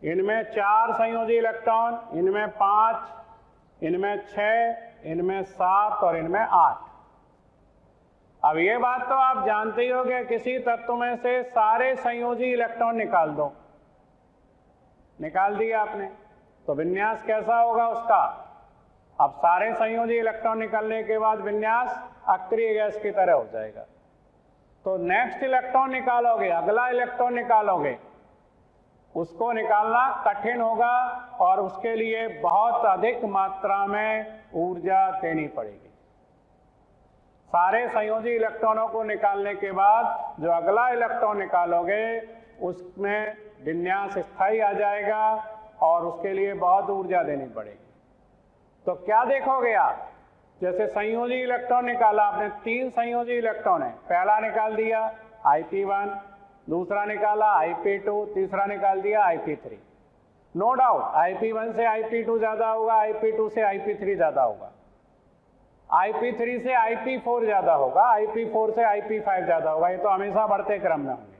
इनमें 4 संयोजी इलेक्ट्रॉन, इनमें 5, इनमें 6, इनमें 7 और इनमें 8। अब ये बात तो आप जानते ही हो कि किसी तत्व में से सारे संयोजी इलेक्ट्रॉन निकाल दो, निकाल दिया आपने, तो विन्यास कैसा होगा उसका। अब सारे संयोजी इलेक्ट्रॉन निकालने के बाद विन्यास अक्रिय गैस की तरह हो जाएगा। तो नेक्स्ट इलेक्ट्रॉन निकालोगे, अगला इलेक्ट्रॉन निकालोगे, उसको निकालना कठिन होगा और उसके लिए बहुत अधिक मात्रा में ऊर्जा देनी पड़ेगी। सारे संयोजी इलेक्ट्रॉनों को निकालने के बाद जो अगला इलेक्ट्रॉन निकालोगे उसमें विन्यास स्थायी आ जाएगा और उसके लिए बहुत ऊर्जा देनी पड़ेगी। तो क्या देखोगे आप, जैसे संयोजी इलेक्ट्रॉन निकाला आपने, 3 संयोजी इलेक्ट्रॉन है, पहला निकाल दिया Ip1, दूसरा निकाला Ip2, तीसरा निकाल दिया Ip3। नो डाउट Ip1 से Ip2 ज्यादा होगा, Ip2 से Ip3 ज्यादा होगा, Ip3 से Ip4 ज्यादा होगा, Ip4 से Ip5 ज्यादा होगा, ये तो हमेशा बढ़ते क्रम में होंगे।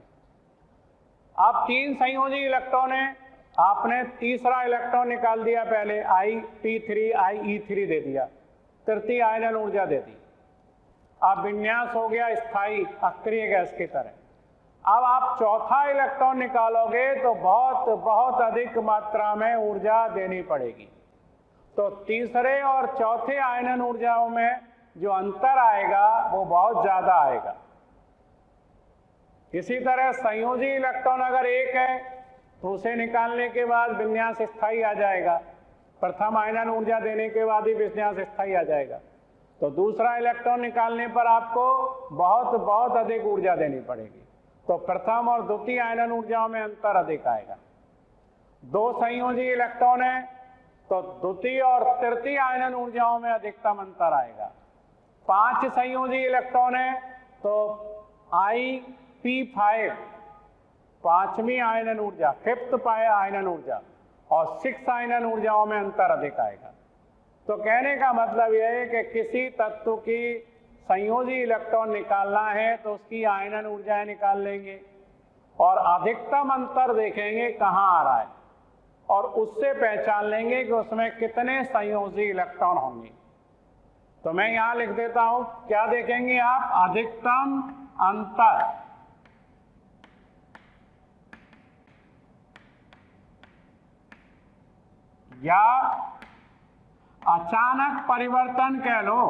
अब 3 संयोजी इलेक्ट्रॉन है, आपने तीसरा इलेक्ट्रॉन निकाल दिया, पहले Ip3 IE3 दे दिया, तृतीय आयनन ऊर्जा दे दी। अब विन्यास हो गया स्थायी अक्रिय गैस की तरह। अब आप चौथा इलेक्ट्रॉन निकालोगे तो बहुत अधिक मात्रा में ऊर्जा देनी पड़ेगी। तो तीसरे और चौथे आयनन ऊर्जाओं में जो अंतर आएगा वो बहुत ज्यादा आएगा। इसी तरह संयोजी इलेक्ट्रॉन अगर एक है तो उसे निकालने के बाद विन्यास स्थायी आ जाएगा, प्रथम आयनन ऊर्जा देने के बाद ही विन्यास स्थायी आ जाएगा। तो दूसरा इलेक्ट्रॉन निकालने पर आपको बहुत अधिक ऊर्जा देनी पड़ेगी। तो प्रथम और द्वितीय आयनन ऊर्जाओं में अंतर अधिक आएगा। 2 संयोजी इलेक्ट्रॉन है तो द्वितीय और तृतीय आयनन ऊर्जाओं में अधिकतम अंतर आएगा। 5 संयोजी इलेक्ट्रॉन है तो Ip5 पांचवी आयनन ऊर्जा, 5th आयनन ऊर्जा, और 6 आयनन ऊर्जाओं में अंतर अधिक आएगा। तो कहने का मतलब यह है कि किसी तत्व की संयोजी इलेक्ट्रॉन निकालना है तो उसकी आयनन ऊर्जाएं निकाल लेंगे और अधिकतम अंतर देखेंगे कहाँ आ रहा है और उससे पहचान लेंगे कि उसमें कितने संयोजी इलेक्ट्रॉन होंगे। तो मैं यहां लिख देता हूं, क्या देखेंगे आप, अधिकतम अंतर या अचानक परिवर्तन कह लो।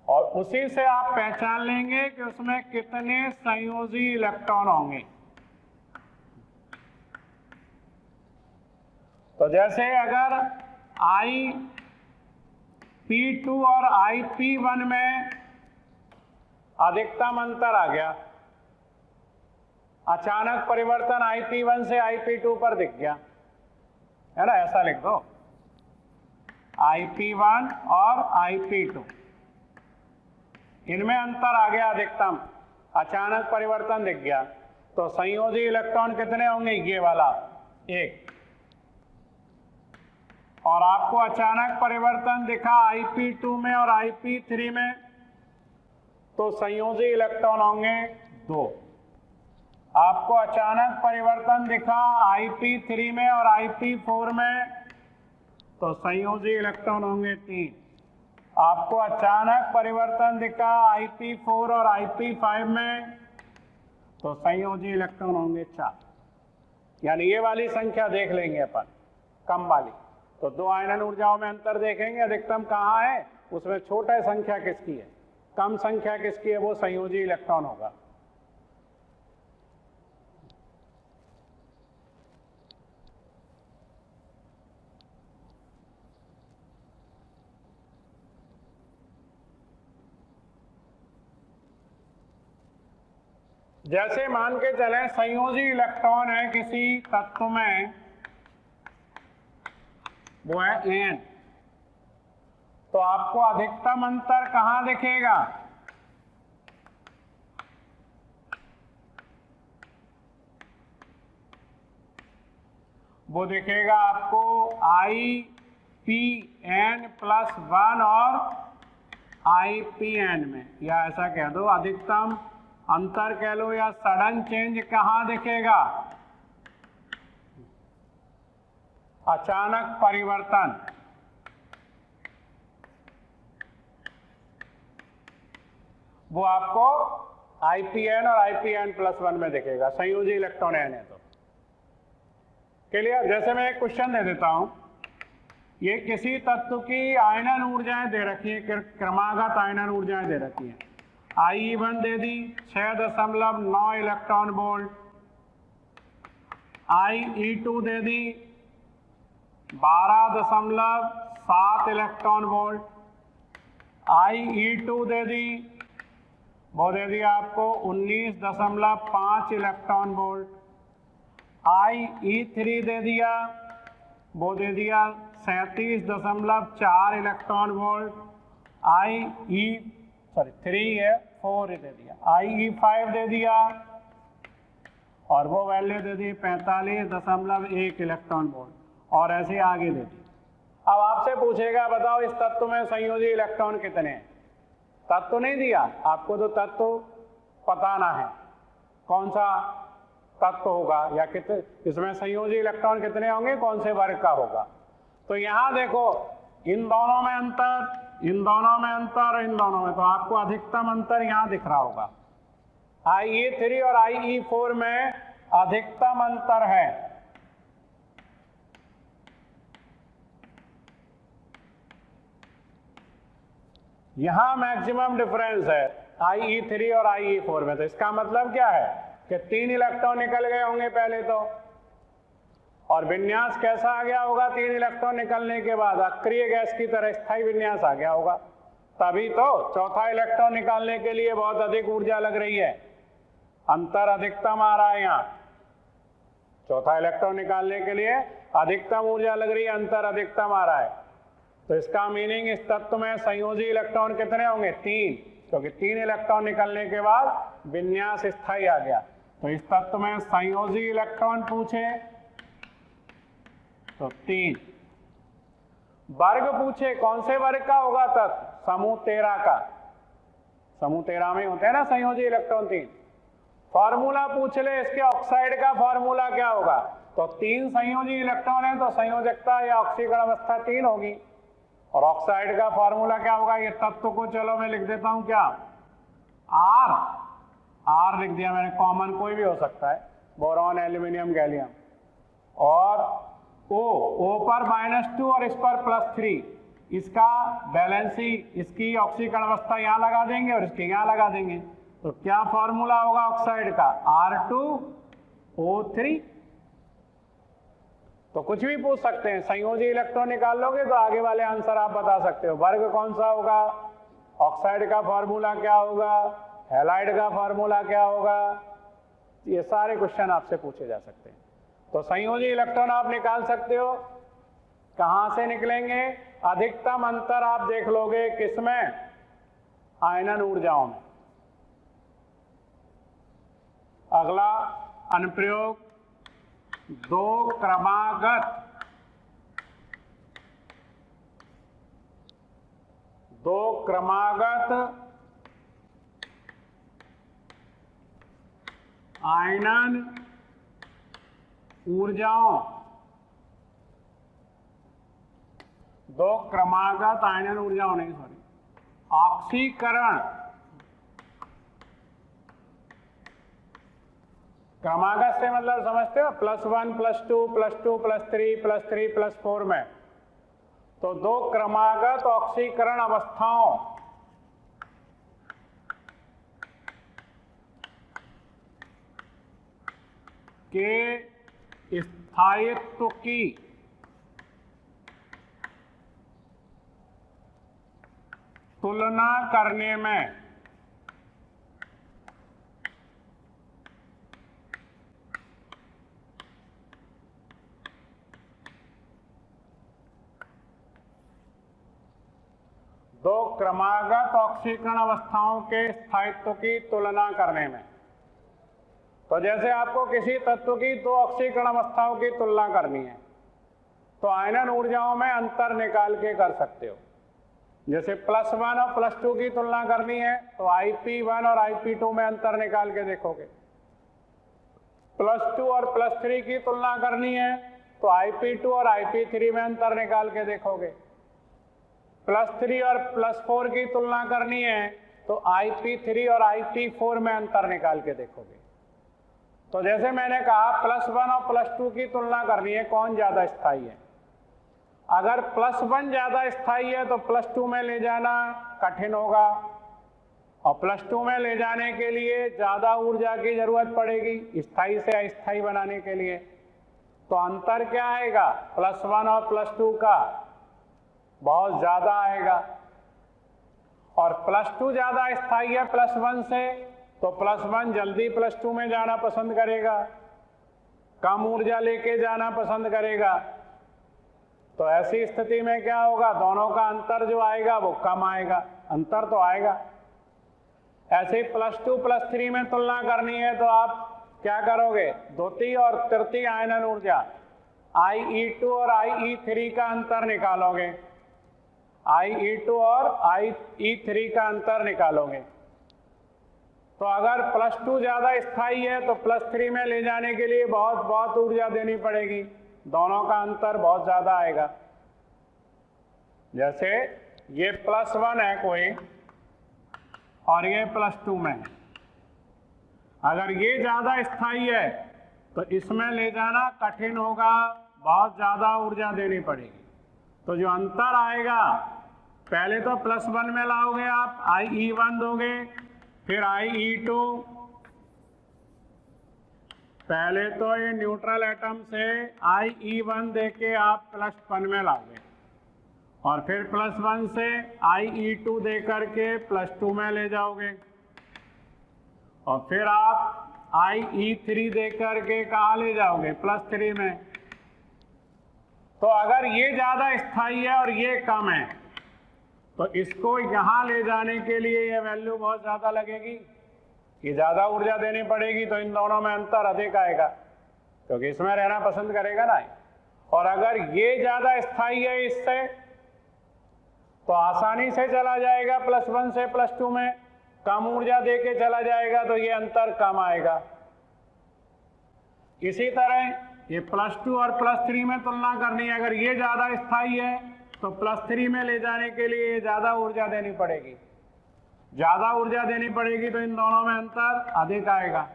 और उसी से आप पहचान लेंगे कि उसमें कितने संयोजी इलेक्ट्रॉन होंगे। तो जैसे अगर Ip2 और Ip1 में अधिकतम अंतर आ गया, अचानक परिवर्तन Ip1 से Ip2 पर दिख गया, है ना, ऐसा लिख दो, Ip1 और Ip2 इनमें अंतर आ गया अधिकतम, अचानक परिवर्तन दिख गया, तो संयोजी इलेक्ट्रॉन कितने होंगे, ये वाला 1। और आपको अचानक परिवर्तन दिखा Ip2 में और Ip3 में, तो संयोजी इलेक्ट्रॉन होंगे 2। आपको अचानक परिवर्तन दिखा Ip3 में और Ip4 में, तो संयोजी इलेक्ट्रॉन होंगे 3। आपको अचानक परिवर्तन दिखा Ip4 और Ip5 में, तो संयोजी इलेक्ट्रॉन होंगे 4। यानी ये वाली संख्या देख लेंगे अपन, कम वाली। तो 2 आयनन ऊर्जाओं में अंतर देखेंगे, अधिकतम कहाँ है, उसमें छोटा संख्या किसकी है, कम संख्या किसकी है, वो संयोजी इलेक्ट्रॉन होगा। जैसे मान के चलें संयोजी इलेक्ट्रॉन है किसी तत्व में, वो है N, तो आपको अधिकतम अंतर कहां दिखेगा, वो दिखेगा आपको Ipn+1 और Ipn में, या ऐसा कह दो अधिकतम अंतर कह लो, या सडन चेंज कहां दिखेगा, अचानक परिवर्तन, वो आपको Ipn और Ipn+1 में दिखेगा, संयोजी इलेक्ट्रॉन N है तो। क्लियर। जैसे मैं एक क्वेश्चन दे देता हूं, ये किसी तत्व की आयनन ऊर्जाएं दे रखी है, क्रमागत आयनन ऊर्जाएं दे रखी है। Ie1 दे दी 6.9 इलेक्ट्रॉन वोल्ट, Ie2 दे दी 12.7 इलेक्ट्रॉन वोल्ट। IE2 दे दी, वो दे दिया आपको 19.5 इलेक्ट्रॉन वोल्ट। IE3 दे दिया, वो दे दिया 37.4 इलेक्ट्रॉन वोल्ट। 3 है, 4 दे दिया। IE5 दे दिया और वो वैल्यू दे दी 45.1 इलेक्ट्रॉन वोल्ट, और ऐसे आगे दे दी। अब आपसे पूछेगा बताओ इस तत्व में संयोजी इलेक्ट्रॉन कितने हैं? तत्व नहीं दिया आपको, तो तत्व बताना है कौन सा तत्व होगा या कितने, इसमें संयोजी इलेक्ट्रॉन कितने होंगे, कौन से वर्ग का होगा। तो यहां देखो इन दोनों में अंतर, इन दोनों में अंतर, इन दोनों में, तो आपको अधिकतम अंतर यहां दिख रहा होगा। IE3 और IE4 में अधिकतम अंतर है। यहां मैक्सिमम डिफरेंस है IE3 और IE4 में। तो इसका मतलब क्या है कि 3 इलेक्ट्रॉन निकल गए होंगे पहले तो, और विन्यास कैसा आ गया होगा 3 इलेक्ट्रॉन निकलने के बाद? अक्रिय गैस की तरह स्थायी विन्यास आ गया होगा। तभी तो चौथा इलेक्ट्रॉन निकालने के लिए बहुत अधिक ऊर्जा लग रही है, अंतर अधिकतम आ रहा है यहाँ। चौथा इलेक्ट्रॉन निकालने के लिए अधिकतम ऊर्जा लग रही है, अंतर अधिकतम आ रहा है। तो इसका मीनिंग इस तत्व में संयोजी इलेक्ट्रॉन कितने होंगे? 3, क्योंकि 3 इलेक्ट्रॉन निकलने के बाद विन्यास स्थायी आ गया। तो इस तत्व में संयोजी इलेक्ट्रॉन पूछे तो 3। वर्ग पूछे कौन से वर्ग का होगा तत्व? समूह 13 का। समूह 13 में होते हैं ना संयोजी इलेक्ट्रॉन 3। फॉर्मूला पूछ ले इसके ऑक्साइड का, फॉर्मूला क्या होगा? तो 3 संयोजी इलेक्ट्रॉन है तो संयोजकता या ऑक्सीकरण अवस्था 3 होगी। और ऑक्साइड का फॉर्मूला क्या होगा? ये तत्व को चलो मैं लिख देता हूं, क्या? R लिख दिया मैंने, कॉमन कोई भी हो सकता है, बोरॉन, एल्यूमिनियम, गैलियम। और O पर -2 और इस पर +3, इसका बैलेंसी, इसकी ऑक्सीकरण अवस्था यहां लगा देंगे और इसके यहां लगा देंगे। तो क्या फॉर्मूला होगा ऑक्साइड का? R2O3। तो कुछ भी पूछ सकते हैं, संयोजी इलेक्ट्रॉन निकाल लोगे तो आगे वाले आंसर आप बता सकते हो। वर्ग कौन सा होगा, ऑक्साइड का फॉर्मूला क्या होगा, हैलाइड का फॉर्मूला क्या होगा, ये सारे क्वेश्चन आपसे पूछे जा सकते हैं। तो संयोजी इलेक्ट्रॉन आप निकाल सकते हो। कहां से निकलेंगे? अधिकतम अंतर आप देख लोगे किसमें? आयनन ऊर्जाओं में। अगला अनुप्रयोग, 2 क्रमागत आयनन ऊर्जाओं, 2 क्रमागत आयनन ऊर्जाओं नहीं, सॉरी, ऑक्सीकरण। क्रमागत से मतलब समझते हो? +1 +2 +2 +3 +3 +4 में। तो 2 क्रमागत ऑक्सीकरण अवस्थाओं के स्थायित्व की तुलना करने में दो क्रमागत ऑक्सीकरण अवस्थाओं के स्थायित्व की तुलना करने में। तो जैसे आपको किसी तत्व की 2 ऑक्सीकरण अवस्थाओं की तुलना करनी है तो आयनन ऊर्जाओं में अंतर निकाल के कर सकते हो। जैसे +1 और +2 की तुलना करनी है तो IP1 और IP2 में अंतर निकाल के देखोगे। +2 और +3 की तुलना करनी है तो IP2 और IP3 में अंतर निकाल के देखोगे। +3 और +4 की तुलना करनी है तो IP3 और IP4 में अंतर निकाल के देखोगे। तो जैसे मैंने कहा +1 और +2 की तुलना करनी है, कौन ज्यादा स्थायी है। अगर +1 ज्यादा स्थायी है तो +2 में ले जाना कठिन होगा, और +2 में ले जाने के लिए ज्यादा ऊर्जा की जरूरत पड़ेगी स्थायी से अस्थायी बनाने के लिए। तो अंतर क्या आएगा, +1 और +2 का बहुत ज्यादा आएगा। और +2 ज्यादा स्थायी है +1 से, तो +1 जल्दी +2 में जाना पसंद करेगा, कम ऊर्जा लेके जाना पसंद करेगा। तो ऐसी स्थिति में क्या होगा, दोनों का अंतर जो आएगा वो कम आएगा, अंतर तो आएगा। ऐसे ही +2 +3 में तुलना करनी है तो आप क्या करोगे, द्वितीय और तृतीय आयनन ऊर्जा IE2 और IE3 का अंतर निकालोगे, IE2 और IE3 का अंतर निकालोगे। तो अगर +2 ज्यादा स्थायी है तो +3 में ले जाने के लिए बहुत बहुत ऊर्जा देनी पड़ेगी, दोनों का अंतर बहुत ज्यादा आएगा। जैसे ये +1 है कोई और ये +2 में है, अगर ये ज्यादा स्थायी है तो इसमें ले जाना कठिन होगा, बहुत ज्यादा ऊर्जा देनी पड़ेगी। तो जो अंतर आएगा, पहले तो +1 में लाओगे आप, IE1 दोगे, फिर IE2, पहले तो ये न्यूट्रल एटम से IE1 देके आप +1 में लाओगे, और फिर +1 से IE2 दे करके +2 में ले जाओगे, और फिर आप IE3 दे करके कहाँ ले जाओगे, +3 में। तो अगर ये ज्यादा स्थायी है और ये कम है तो इसको यहाँ ले जाने के लिए ये वैल्यू बहुत ज्यादा लगेगी, ये ज्यादा ऊर्जा देनी पड़ेगी, तो इन दोनों में अंतर अधिक आएगा, क्योंकि इसमें रहना पसंद करेगा ना। और अगर ये ज्यादा स्थायी है इससे, तो आसानी से चला जाएगा +1 से +2 में, कम ऊर्जा देके चला जाएगा, तो ये अंतर कम आएगा। इसी तरह ये +2 और +3 में तुलना करनी है, अगर ये ज्यादा स्थायी है तो +3 में ले जाने के लिए ज्यादा ऊर्जा देनी पड़ेगी, ज्यादा ऊर्जा देनी पड़ेगी, तो इन दोनों में अंतर अधिक आएगा।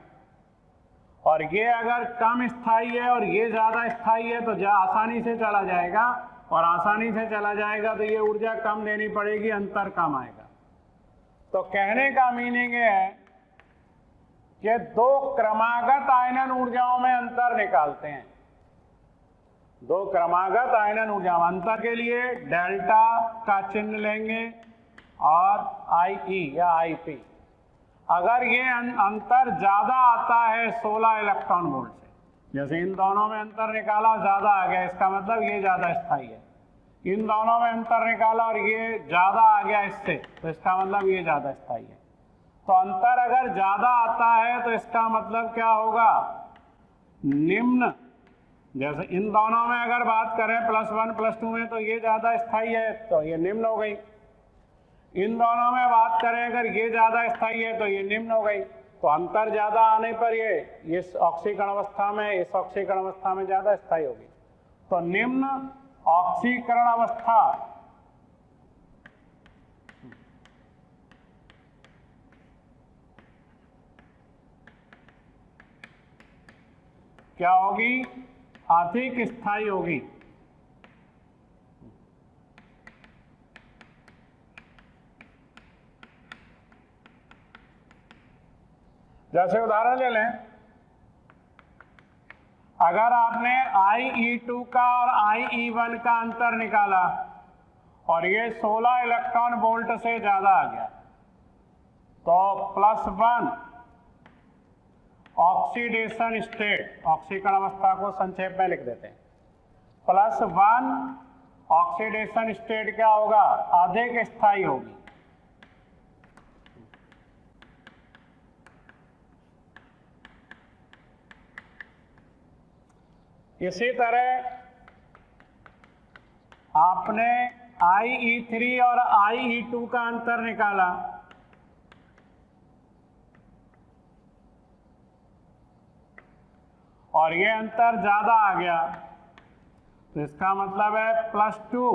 और ये अगर कम स्थायी है और ये ज्यादा स्थायी है तो आसानी से चला जाएगा, और आसानी से चला जाएगा तो ये ऊर्जा कम देनी पड़ेगी, अंतर कम आएगा। तो कहने का मीनिंग है कि दो क्रमागत आयनन ऊर्जाओं में अंतर निकालते हैं, दो क्रमागत आयनन ऊर्जा अंतर के लिए डेल्टा का चिन्ह लेंगे और IE या IP। अगर ये अंतर ज्यादा आता है 16 इलेक्ट्रॉन वोल्ट से, जैसे इन दोनों में अंतर निकाला ज्यादा आ गया, इसका मतलब ये ज्यादा स्थायी है। इन दोनों में अंतर निकाला और ये ज्यादा आ गया इससे, तो इसका मतलब ये ज्यादा स्थायी है। तो अंतर अगर ज्यादा आता है तो इसका मतलब क्या होगा, निम्न। जैसे इन दोनों में अगर बात करें +1 +2 में, तो ये ज्यादा स्थायी है तो ये निम्न हो गई। इन दोनों में बात करें अगर ये ज्यादा स्थायी है तो ये निम्न हो गई। तो अंतर ज्यादा आने पर ये इस ऑक्सीकरण अवस्था में, इस ऑक्सीकरण अवस्था में ज्यादा स्थायी होगी। तो निम्न ऑक्सीकरण अवस्था क्या होगी, अधिक स्थायी होगी। जैसे उदाहरण ले लें, अगर आपने IE2 का और IE1 का अंतर निकाला और ये 16 इलेक्ट्रॉन वोल्ट से ज्यादा आ गया, तो +1 ऑक्सीडेशन स्टेट, ऑक्सीकरण अवस्था को संक्षेप में लिख देते हैं, +1 ऑक्सीडेशन स्टेट क्या होगा, अधिक स्थायी होगी। इसी तरह आपने IE3 और IE2 का अंतर निकाला, और ये अंतर ज्यादा आ गया, तो इसका मतलब है +2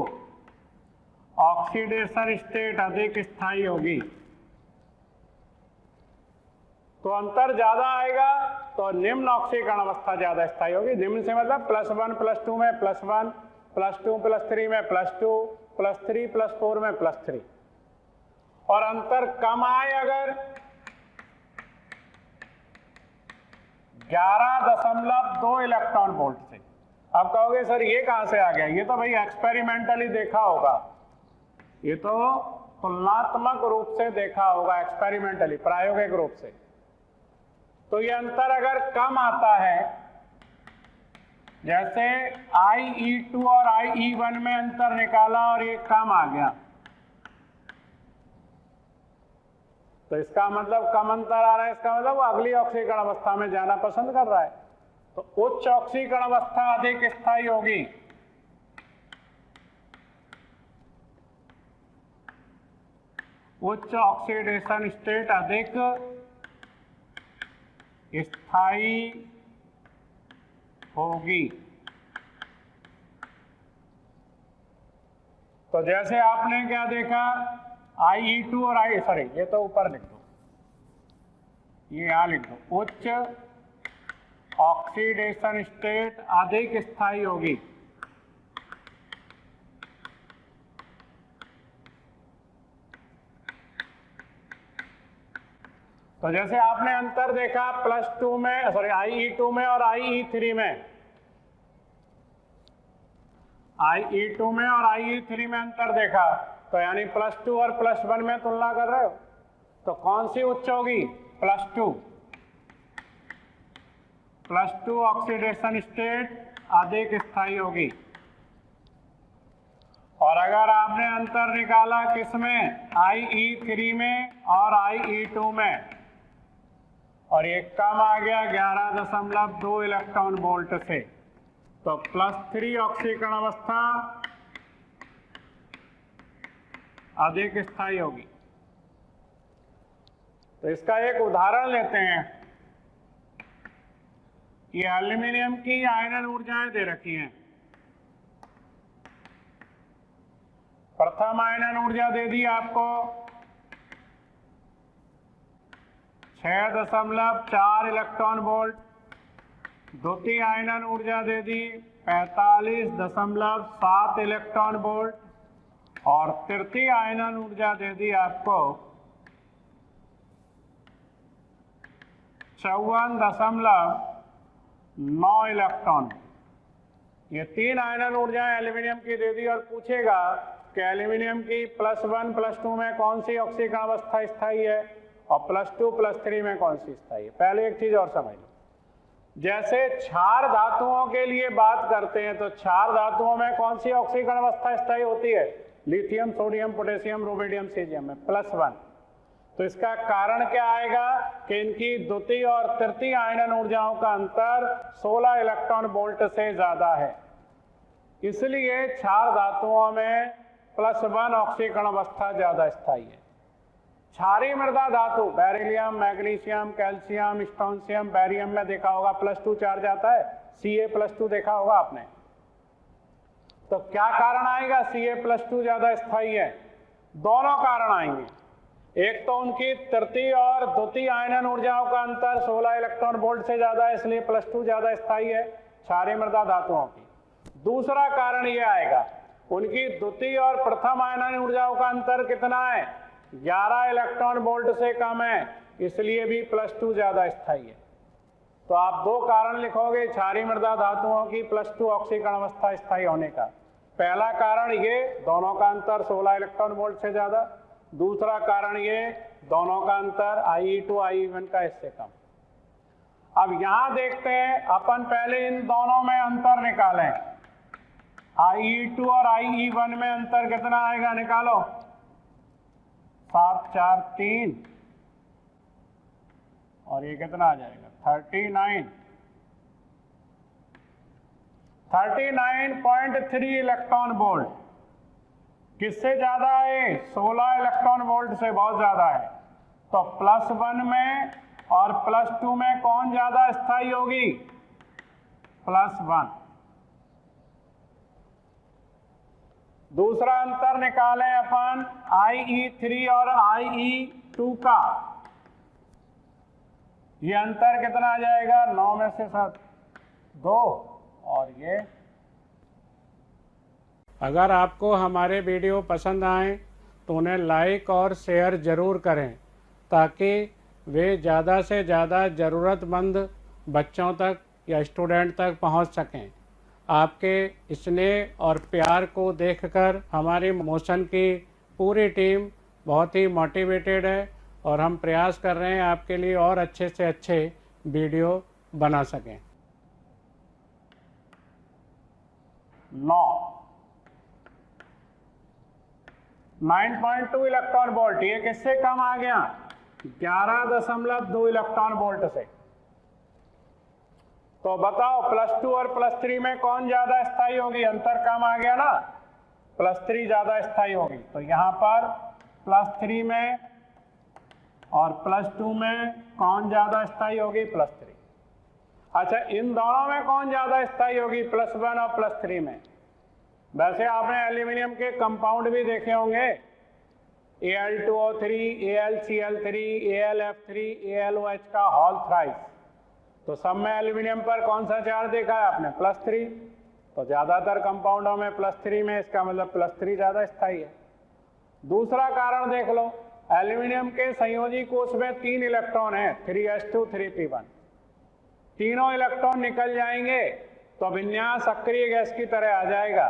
ऑक्सीडेशन स्टेट अधिक स्थायी होगी। तो अंतर ज्यादा आएगा तो निम्न ऑक्सीकरण अवस्था ज्यादा स्थायी होगी। निम्न से मतलब +1 +2 में +1, +2 +3 में +2, +3 +4 में +3। और अंतर कम आए अगर 11.2 इलेक्ट्रॉन वोल्ट से, अब कहोगे सर ये कहाँ से आ गया, ये तो भाई एक्सपेरिमेंटली देखा होगा, ये तो तुलनात्मक रूप से देखा होगा, एक्सपेरिमेंटली प्रायोगिक रूप से। तो ये अंतर अगर कम आता है, जैसे IE2 और IE1 में अंतर निकाला और ये कम आ गया, तो इसका मतलब कम अंतर आ रहा है, इसका मतलब वो अगली ऑक्सीकरण अवस्था में जाना पसंद कर रहा है। तो उच्च ऑक्सीकरण अवस्था अधिक स्थायी होगी, उच्च ऑक्सीडेशन स्टेट अधिक स्थायी होगी। तो जैसे आपने क्या देखा, IE2 और ये तो ऊपर लिख दो, ये यहां लिख दो, उच्च ऑक्सीडेशन स्टेट अधिक स्थायी होगी। तो जैसे आपने अंतर देखा +2 में, IE2 में और IE3 में, IE2 में और IE3 में अंतर देखा, तो यानी +2 और +1 में तुलना कर रहे हो, तो कौन सी उच्च होगी, +2 ऑक्सीडेशन स्टेट अधिक स्थायी होगी। और अगर आपने अंतर निकाला किसमें, IE3 में और IE2 में, और ये कम आ गया 11.2 इलेक्ट्रॉन वोल्ट से, तो +3 ऑक्सीकरण अवस्था अधिक स्थायी होगी। तो इसका एक उदाहरण लेते हैं। ये एल्यूमिनियम की आयनन ऊर्जाएं दे रखी हैं। प्रथम आयनन ऊर्जा दे दी आपको 6.4 इलेक्ट्रॉन वोल्ट, द्वितीय आयनन ऊर्जा दे दी 45.7 इलेक्ट्रॉन वोल्ट, और तृतीय आयनन ऊर्जा दे दी आपको 54.9 इलेक्ट्रॉन। ये 3 आयनन ऊर्जाएं एल्यूमिनियम की दे दी, और पूछेगा कि एल्यूमिनियम की +1 +2 में कौन सी ऑक्सीकरण अवस्था स्थायी है और +2 +3 में कौन सी स्थायी है। पहले एक चीज और समझ लो, जैसे क्षार धातुओं के लिए बात करते हैं तो क्षार धातुओं में कौन सी ऑक्सीकरण अवस्था स्थायी होती है, lithium, sodium, potassium, rubidium, caesium में +1। तो इसका कारण क्या आएगा कि इनकी द्वितीय और तृतीय आयनन ऊर्जाओं का अंतर 16 इलेक्ट्रॉन वोल्ट से ज्यादा है, इसलिए क्षार धातुओं में +1 ऑक्सीकरण अवस्था ज्यादा स्थायी है। क्षारीय मृदा धातु beryllium, magnesium, calcium, strontium, barium में देखा होगा +2 चार्ज आता है, Ca+2 देखा होगा आपने। तो क्या कारण आएगा Ca+2 ज्यादा स्थायी है? दोनों कारण आएंगे, एक तो उनकी तृतीय और द्वितीय आयनन ऊर्जाओं का अंतर 16 इलेक्ट्रॉन वोल्ट से ज्यादा है, इसलिए +2 ज्यादा स्थायी है क्षारीय मृदा धातुओं की। दूसरा कारण यह आएगा, उनकी द्वितीय और प्रथम आयनन ऊर्जाओं का अंतर कितना है, 11 इलेक्ट्रॉन वोल्ट से कम है, इसलिए भी +2 ज्यादा स्थायी है। तो आप दो कारण लिखोगे क्षारीय मृदा धातुओं की +2 ऑक्सीकरण अवस्था स्थायी होने का। पहला कारण ये दोनों का अंतर 16 इलेक्ट्रॉन वोल्ट से ज्यादा, दूसरा कारण ये दोनों का अंतर IE2 IE1 का इससे कम। अब यहां देखते हैं, अपन पहले इन दोनों में अंतर निकालें। IE2 और IE1 में अंतर कितना आएगा, निकालो। 7 4 3 और ये कितना आ जाएगा 39.3 इलेक्ट्रॉन वोल्ट। किससे ज्यादा है, 16 इलेक्ट्रॉन वोल्ट से बहुत ज्यादा है। तो +1 में और +2 में कौन ज्यादा स्थायी होगी, +1। दूसरा अंतर निकालें अपन IE3 और IE2 का। ये अंतर कितना आ जाएगा, 9 में से 7 2, और ये। अगर आपको हमारे वीडियो पसंद आए तो उन्हें लाइक और शेयर ज़रूर करें, ताकि वे ज़्यादा से ज़्यादा ज़रूरतमंद बच्चों तक या स्टूडेंट तक पहुंच सकें। आपके स्नेह और प्यार को देखकर हमारी मोशन की पूरी टीम बहुत ही मोटिवेटेड है और हम प्रयास कर रहे हैं आपके लिए और अच्छे से अच्छे वीडियो बना सकें। 9.2 इलेक्ट्रॉन वोल्ट, ये किससे कम आ गया? 11.2 इलेक्ट्रॉन वोल्ट से। तो बताओ +2 और +3 में कौन ज्यादा स्थायी होगी? अंतर कम आ गया ना, +3 ज्यादा स्थायी होगी। तो यहां पर +3 में और +2 में कौन ज्यादा स्थायी होगी? +3। अच्छा, इन दोनों में कौन ज्यादा स्थायी होगी? +1 और +3 में। वैसे आपने एल्यूमिनियम के कंपाउंड भी देखे होंगे, Al2O3, AlCl3, AlF3, AlOH का होल थ्राइस। तो सब में एल्यूमिनियम पर कौन सा चार्ज देखा है आपने? +3। तो ज्यादातर कंपाउंडों में +3 में, इसका मतलब +3 ज्यादा स्थायी है। दूसरा कारण देख लो, एल्यूमिनियम के संयोजी कोष में 3 इलेक्ट्रॉन है, 3s2 3p1। तीनों इलेक्ट्रॉन निकल जाएंगे तो विन्यास सक्रिय गैस की तरह आ जाएगा,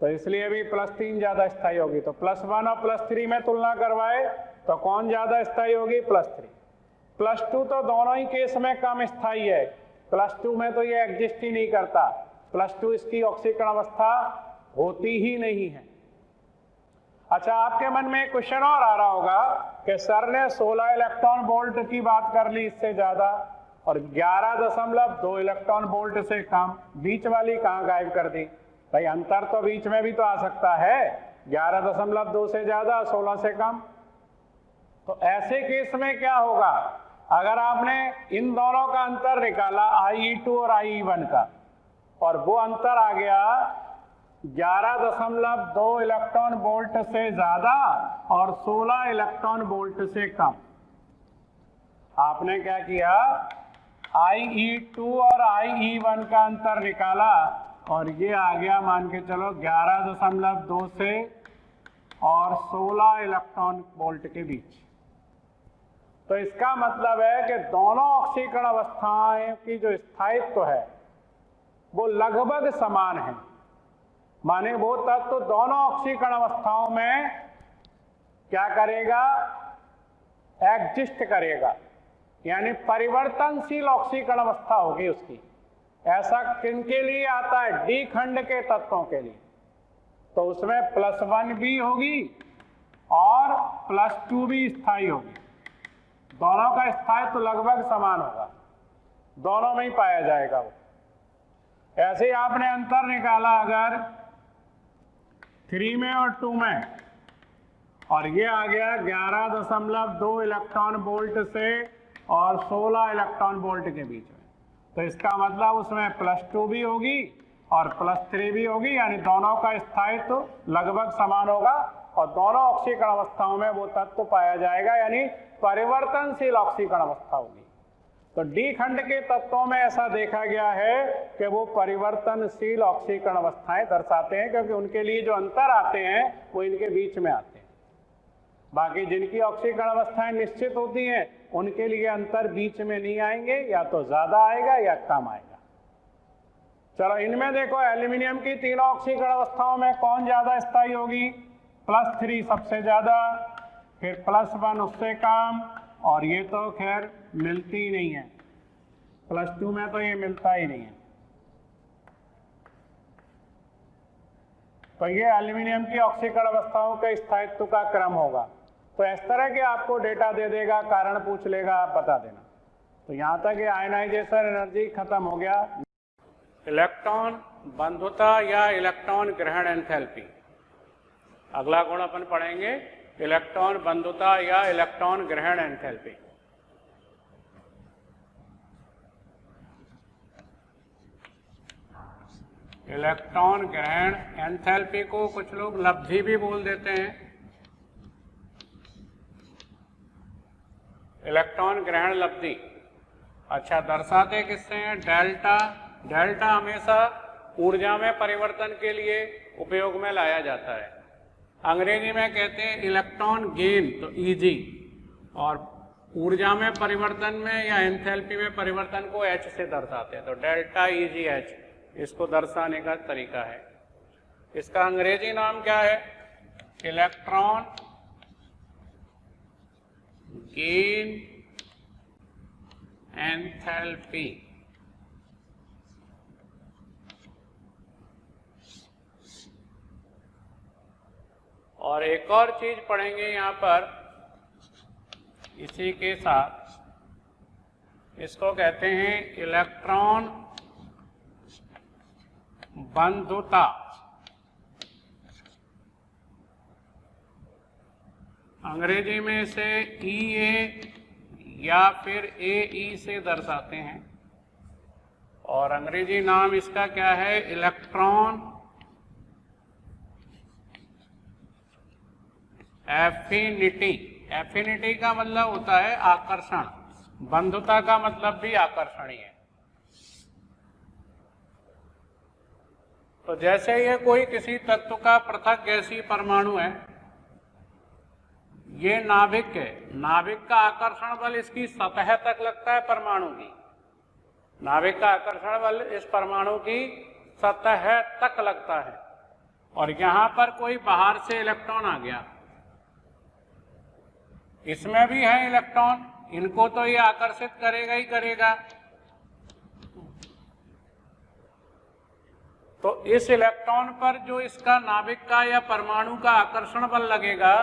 तो इसलिए भी +3 ज्यादा स्थायी होगी। तो +1 और +3 में तुलना करवाए तो कौन ज्यादा स्थायी होगी? +3। +2 तो दोनों ही केस में कम स्थायी है, +2 में तो ये एग्जिस्ट ही नहीं करता, +2 इसकी ऑक्सीकरण अवस्था होती ही नहीं है। अच्छा, आपके मन में एक क्वेश्चन और आ रहा होगा कि सर ने 16 इलेक्ट्रॉन वोल्ट की बात कर ली इससे ज्यादा, और 11.2 इलेक्ट्रॉन वोल्ट से कम, बीच वाली कहाँ गायब कर दी? भाई अंतर तो बीच में भी तो आ सकता है, 11.2 से ज्यादा, 16 से कम। तो ऐसे केस में क्या होगा? अगर आपने इन दोनों का अंतर निकाला IE2 और IE1 का, और वो अंतर आ गया 11.2 इलेक्ट्रॉन वोल्ट से ज्यादा और 16 इलेक्ट्रॉन वोल्ट से कम, आपने क्या किया? IE2 और IE1 का अंतर निकाला और ये आ गया, मान के चलो 11.2 से और 16 इलेक्ट्रॉन वोल्ट के बीच। तो इसका मतलब है कि दोनों ऑक्सीकरण अवस्थाएं की जो स्थायित्व है वो लगभग समान है। माने वो तत्व दोनों ऑक्सीकरण अवस्थाओं में क्या करेगा? एग्जिस्ट करेगा, यानी परिवर्तनशील ऑक्सीकरण अवस्था होगी उसकी। ऐसा किनके लिए आता है? डी खंड के तत्वों के लिए। तो उसमें +1 भी होगी और +2 भी स्थायी होगी, दोनों का स्थायित्व तो लगभग समान होगा, दोनों में ही पाया जाएगा वो। ऐसे ही आपने अंतर निकाला अगर 3 में और 2 में, और ये आ गया 11.2 इलेक्ट्रॉन वोल्ट से और 16 इलेक्ट्रॉन वोल्ट के बीच में, तो इसका मतलब उसमें +2 भी होगी और +3 भी होगी, यानी दोनों का स्थायित्व लगभग समान होगा और दोनों ऑक्सीकरण अवस्थाओं में वो तत्व पाया जाएगा, यानी परिवर्तनशील ऑक्सीकरण अवस्था होगी। तो डी खंड के तत्वों में ऐसा देखा गया है कि वो परिवर्तनशील ऑक्सीकरण अवस्थाएं दर्शाते हैं, क्योंकि उनके लिए जो अंतर आते हैं वो इनके बीच में आते हैं। बाकी जिनकी ऑक्सीकरण अवस्थाएं निश्चित होती हैं उनके लिए अंतर बीच में नहीं आएंगे, या तो ज्यादा आएगा या कम आएगा। चलो इनमें देखो, एल्यूमिनियम की तीनों ऑक्सीकरण अवस्थाओं में कौन ज्यादा स्थायी होगी? +3 सबसे ज्यादा, फिर +1 उससे कम, और ये तो खैर मिलती ही नहीं है, +2 में तो ये मिलता ही नहीं है। तो ये एल्यूमिनियम की ऑक्सीकरण अवस्थाओं के स्थायित्व का क्रम होगा। तो इस तरह के आपको डेटा दे देगा, कारण पूछ लेगा, आप बता देना। तो यहाँ तक ये आयनाइजेशन एनर्जी खत्म हो गया। इलेक्ट्रॉन बंधुता या इलेक्ट्रॉन ग्रहण एंथैल्पी, अगला गुण अपन पढ़ेंगे, इलेक्ट्रॉन बंधुता या इलेक्ट्रॉन ग्रहण एंथैल्पी। इलेक्ट्रॉन ग्रहण एंथैल्पी को कुछ लोग लब्धि भी बोल देते हैं। इलेक्ट्रॉन ग्रहण लब्धि, अच्छा दर्शाते किससे हैं? डेल्टा। डेल्टा हमेशा ऊर्जा में परिवर्तन के लिए उपयोग में लाया जाता है। अंग्रेजी में कहते हैं इलेक्ट्रॉन गेन, तो Eg, और ऊर्जा में परिवर्तन में या एंथैल्पी में परिवर्तन को H से दर्शाते हैं, तो डेल्टा EgH। इसको दर्शाने का तरीका है। इसका अंग्रेजी नाम क्या है? Electron gain enthalpy. और एक और चीज पढ़ेंगे यहां पर इसी के साथ, इसको कहते हैं इलेक्ट्रॉन बंधुता। अंग्रेजी में इसे EA या फिर AE से दर्शाते हैं, और अंग्रेजी नाम इसका क्या है? Electron affinity. एफिनिटी का मतलब होता है आकर्षण, बंधुता का मतलब भी आकर्षण ही है। तो जैसे ये कोई किसी तत्व का पृथक गैसीय परमाणु है, ये नाभिक है, नाभिक का आकर्षण बल इसकी सतह तक लगता है परमाणु की। नाभिक का आकर्षण बल इस परमाणु की सतह तक लगता है, और यहां पर कोई बाहर से इलेक्ट्रॉन आ गया, इसमें भी है इलेक्ट्रॉन, इनको तो ये आकर्षित करेगा ही करेगा। तो इस इलेक्ट्रॉन पर जो इसका नाभिक का या परमाणु का आकर्षण बल लगेगा,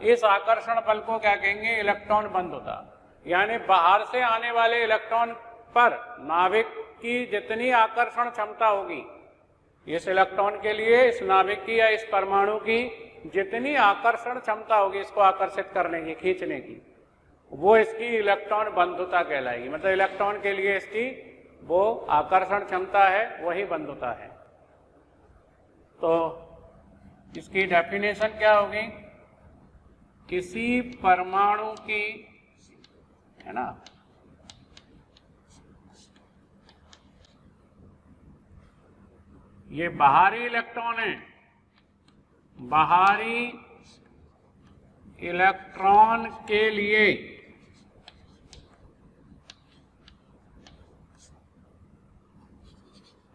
इस आकर्षण बल को क्या कहेंगे? इलेक्ट्रॉन बंधुता। यानी बाहर से आने वाले इलेक्ट्रॉन पर नाभिक की जितनी आकर्षण क्षमता होगी, इस इलेक्ट्रॉन के लिए इस नाभिक की या इस परमाणु की जितनी आकर्षण क्षमता होगी इसको आकर्षित करने की, खींचने की, वो इसकी इलेक्ट्रॉन बंधुता कहलाएगी। मतलब इलेक्ट्रॉन के लिए इसकी वो आकर्षण क्षमता है, वही बंधुता है। तो इसकी डेफिनेशन क्या होगी? किसी परमाणु की, है ना, ये बाहरी इलेक्ट्रॉन है, बाहरी इलेक्ट्रॉन के लिए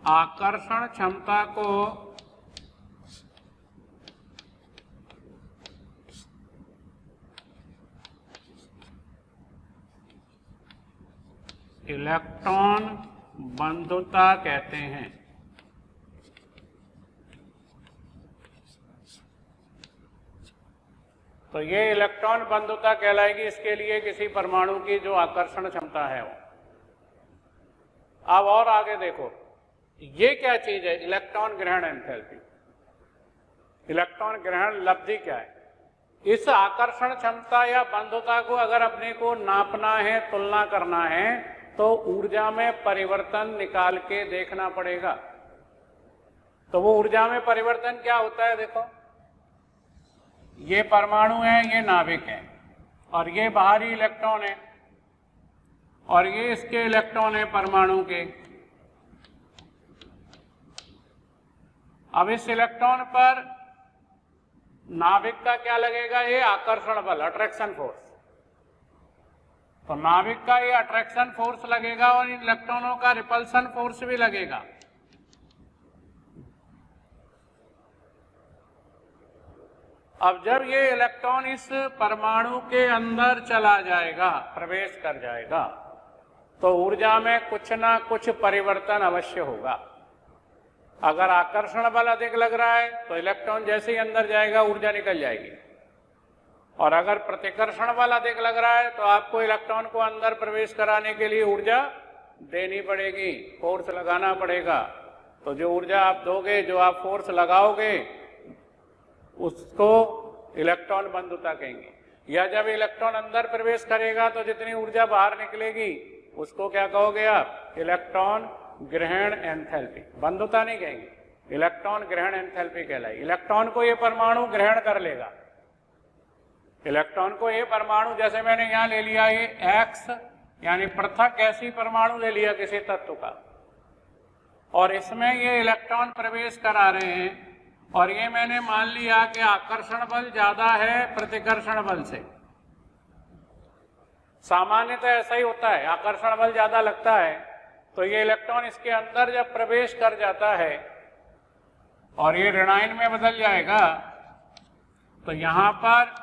आकर्षण क्षमता को इलेक्ट्रॉन बंधुता कहते हैं। तो ये इलेक्ट्रॉन बंधुता कहलाएगी इसके लिए किसी परमाणु की जो आकर्षण क्षमता है वो। अब और आगे देखो, ये क्या चीज है? इलेक्ट्रॉन ग्रहण एंथैल्पी। इलेक्ट्रॉन ग्रहण लब्धि क्या है? इस आकर्षण क्षमता या बंधुता को अगर अपने को नापना है, तुलना करना है, तो ऊर्जा में परिवर्तन निकाल के देखना पड़ेगा। तो वो ऊर्जा में परिवर्तन क्या होता है? देखो, ये परमाणु है, ये नाभिक है, और ये बाहरी इलेक्ट्रॉन है, और ये इसके इलेक्ट्रॉन है परमाणु के। अब इस इलेक्ट्रॉन पर नाभिक का क्या लगेगा? ये आकर्षण बल, अट्रैक्शन फोर्स। तो नाभिक का ये अट्रैक्शन फोर्स लगेगा और इन इलेक्ट्रॉनों का रिपल्सन फोर्स भी लगेगा। अब जब ये इलेक्ट्रॉन इस परमाणु के अंदर चला जाएगा, प्रवेश कर जाएगा, तो ऊर्जा में कुछ ना कुछ परिवर्तन अवश्य होगा। अगर आकर्षण बल अधिक लग रहा है तो इलेक्ट्रॉन जैसे ही अंदर जाएगा ऊर्जा निकल जाएगी, और अगर प्रतिकर्षण बल अधिक लग रहा है तो आपको इलेक्ट्रॉन को अंदर प्रवेश कराने के लिए ऊर्जा देनी पड़ेगी, फोर्स लगाना पड़ेगा। तो जो ऊर्जा आप दोगे, जो आप फोर्स लगाओगे, उसको इलेक्ट्रॉन बंधुता कहेंगे। या जब इलेक्ट्रॉन अंदर प्रवेश करेगा तो जितनी ऊर्जा बाहर निकलेगी उसको क्या कहोगे आप? इलेक्ट्रॉन ग्रहण एंथैल्पी। बंधुता नहीं कहेंगे, इलेक्ट्रॉन ग्रहण एंथैल्पी कहलाएगी। इलेक्ट्रॉन को ये परमाणु ग्रहण कर लेगा। इलेक्ट्रॉन को ये परमाणु, जैसे मैंने यहां ले लिया ये एक्स, यानी पृथक गैसीय परमाणु ले लिया किसी तत्व का, और इसमें ये इलेक्ट्रॉन प्रवेश करा रहे हैं, और ये मैंने मान लिया कि आकर्षण बल ज्यादा है प्रतिकर्षण बल से। सामान्यतः ऐसा ही होता है, आकर्षण बल ज्यादा लगता है तो ये इलेक्ट्रॉन इसके अंदर जब प्रवेश कर जाता है और ये ऋणायन में बदल जाएगा, तो यहां पर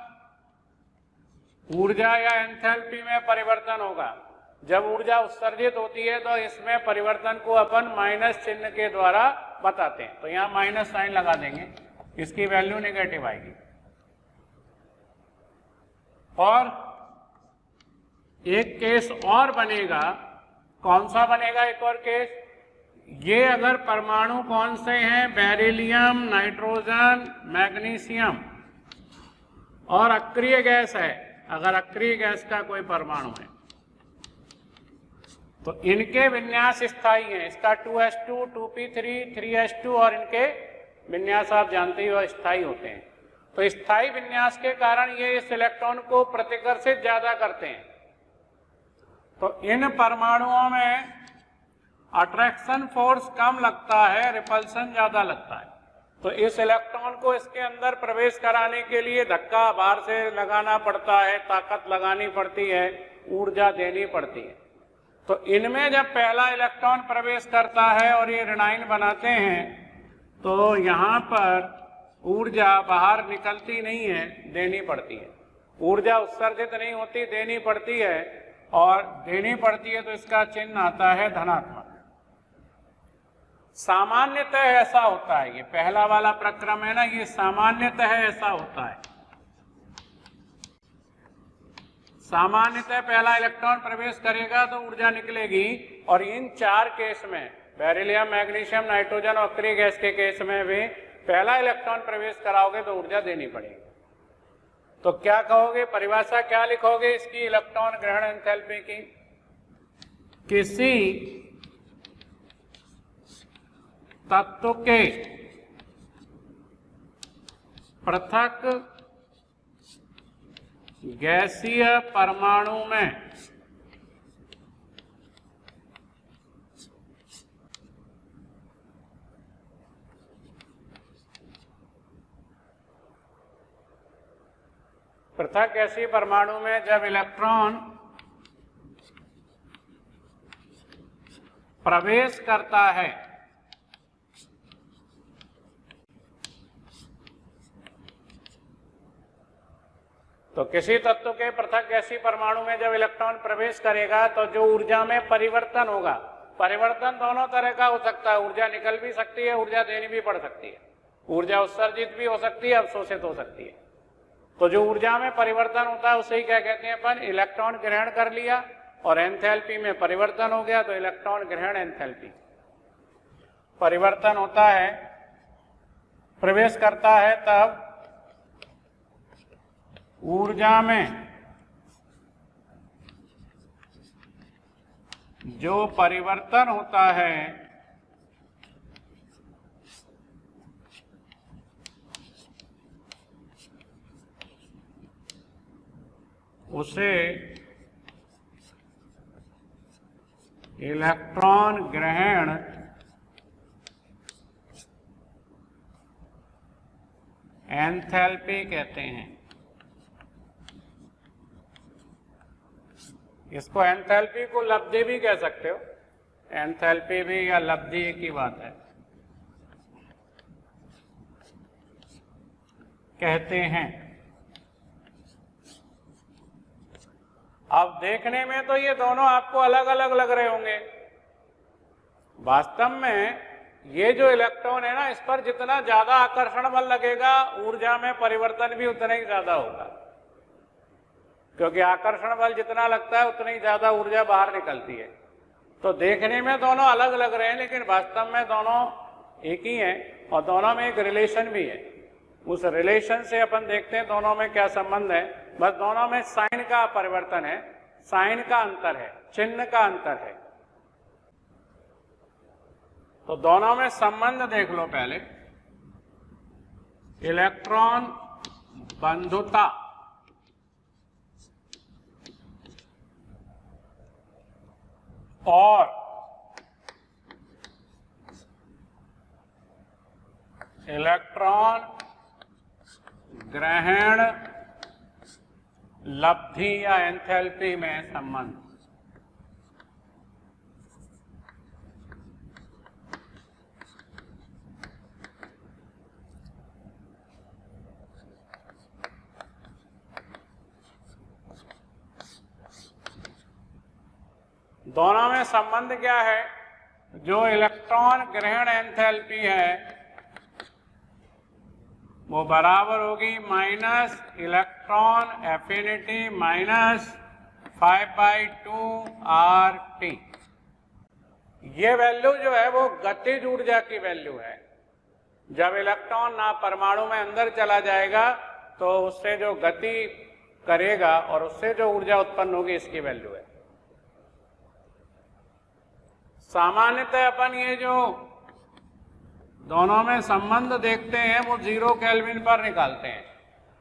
ऊर्जा या एंथैल्पी में परिवर्तन होगा। जब ऊर्जा उत्सर्जित होती है तो इसमें परिवर्तन को अपन माइनस चिन्ह के द्वारा बताते हैं। तो यहां माइनस साइन लगा देंगे, इसकी वैल्यू नेगेटिव आएगी। और एक केस और बनेगा, कौन सा बनेगा एक और केस? ये अगर परमाणु कौन से हैं? बेरिलियम, नाइट्रोजन, मैग्नीशियम और अक्रिय गैस है। अगर अक्रिय गैस का कोई परमाणु है तो इनके विन्यास स्थायी हैं। इसका 2s2, 2p3, 3s2 और इनके विन्यास आप जानते ही हो स्थायी होते हैं। तो स्थायी विन्यास के कारण ये इस इलेक्ट्रॉन को प्रतिकर्षित ज्यादा करते हैं। तो इन परमाणुओं में अट्रैक्शन फोर्स कम लगता है, रिपल्सन ज्यादा लगता है। तो इस इलेक्ट्रॉन को इसके अंदर प्रवेश कराने के लिए धक्का बाहर से लगाना पड़ता है, ताकत लगानी पड़ती है, ऊर्जा देनी पड़ती है। तो इनमें जब पहला इलेक्ट्रॉन प्रवेश करता है और ये ऋणायन बनाते हैं तो यहाँ पर ऊर्जा बाहर निकलती नहीं है, देनी पड़ती है। ऊर्जा उत्सर्जित नहीं होती, देनी पड़ती है। और देनी पड़ती है तो इसका चिन्ह आता है धनात्मक। सामान्यतः ऐसा होता है, ये पहला वाला प्रक्रम है ना, ये सामान्यतः ऐसा होता है। सामान्यतः पहला इलेक्ट्रॉन प्रवेश करेगा तो ऊर्जा निकलेगी। और इन चार केस में, बेरिलियम, मैग्नीशियम, नाइट्रोजन और अक्रिय गैस के केस में भी पहला इलेक्ट्रॉन प्रवेश कराओगे तो ऊर्जा देनी पड़ेगी। तो क्या कहोगे, परिभाषा क्या लिखोगे इसकी इलेक्ट्रॉन ग्रहण एंथैल्पी की? किसी तत्व के पृथक गैसीय परमाणु में पृथक गैसीय परमाणु में जब इलेक्ट्रॉन प्रवेश करता है तो किसी तत्व के पृथक गैसीय परमाणु में जब इलेक्ट्रॉन प्रवेश करेगा तो जो ऊर्जा में परिवर्तन होगा, परिवर्तन दोनों तरह का हो सकता है। ऊर्जा निकल भी सकती है, ऊर्जा देनी भी पड़ सकती है। ऊर्जा उत्सर्जित भी हो सकती है, अवशोषित हो सकती है। तो जो ऊर्जा में परिवर्तन होता है उसे ही क्या कहते हैं अपन? इलेक्ट्रॉन ग्रहण कर लिया और एंथैल्पी में परिवर्तन हो गया तो इलेक्ट्रॉन ग्रहण एंथैल्पी। परिवर्तन होता है, प्रवेश करता है, तब ऊर्जा में जो परिवर्तन होता है उसे इलेक्ट्रॉन ग्रहण एंथैल्पी कहते हैं। इसको एंथैल्पी को लब्धि भी कह सकते हो। एंथैल्पी भी या लब्धि एक ही बात है, कहते हैं। अब देखने में तो ये दोनों आपको अलग अलग लग रहे होंगे। वास्तव में ये जो इलेक्ट्रॉन है ना, इस पर जितना ज्यादा आकर्षण बल लगेगा ऊर्जा में परिवर्तन भी उतना ही ज्यादा होगा, क्योंकि आकर्षण बल जितना लगता है उतनी ज्यादा ऊर्जा बाहर निकलती है। तो देखने में दोनों अलग लग रहे हैं लेकिन वास्तव में दोनों एक ही हैं और दोनों में एक रिलेशन भी है। उस रिलेशन से अपन देखते हैं दोनों में क्या संबंध है। बस दोनों में साइन का परिवर्तन है, साइन का अंतर है, चिन्ह का अंतर है। तो दोनों में संबंध देख लो पहले। इलेक्ट्रॉन बंधुता और इलेक्ट्रॉन ग्रहण लब्धि या एंथैल्पी में संबंध। दोनों में संबंध क्या है? जो इलेक्ट्रॉन ग्रहण एंथैल्पी है वो बराबर होगी minus electron affinity minus 5/2 RT। ये वैल्यू जो है वो गतिज ऊर्जा की वैल्यू है। जब इलेक्ट्रॉन ना परमाणु में अंदर चला जाएगा तो उससे जो गति करेगा और उससे जो ऊर्जा उत्पन्न होगी इसकी वैल्यू है। सामान्यतः अपन ये जो दोनों में संबंध देखते हैं वो 0 केल्विन पर निकालते हैं,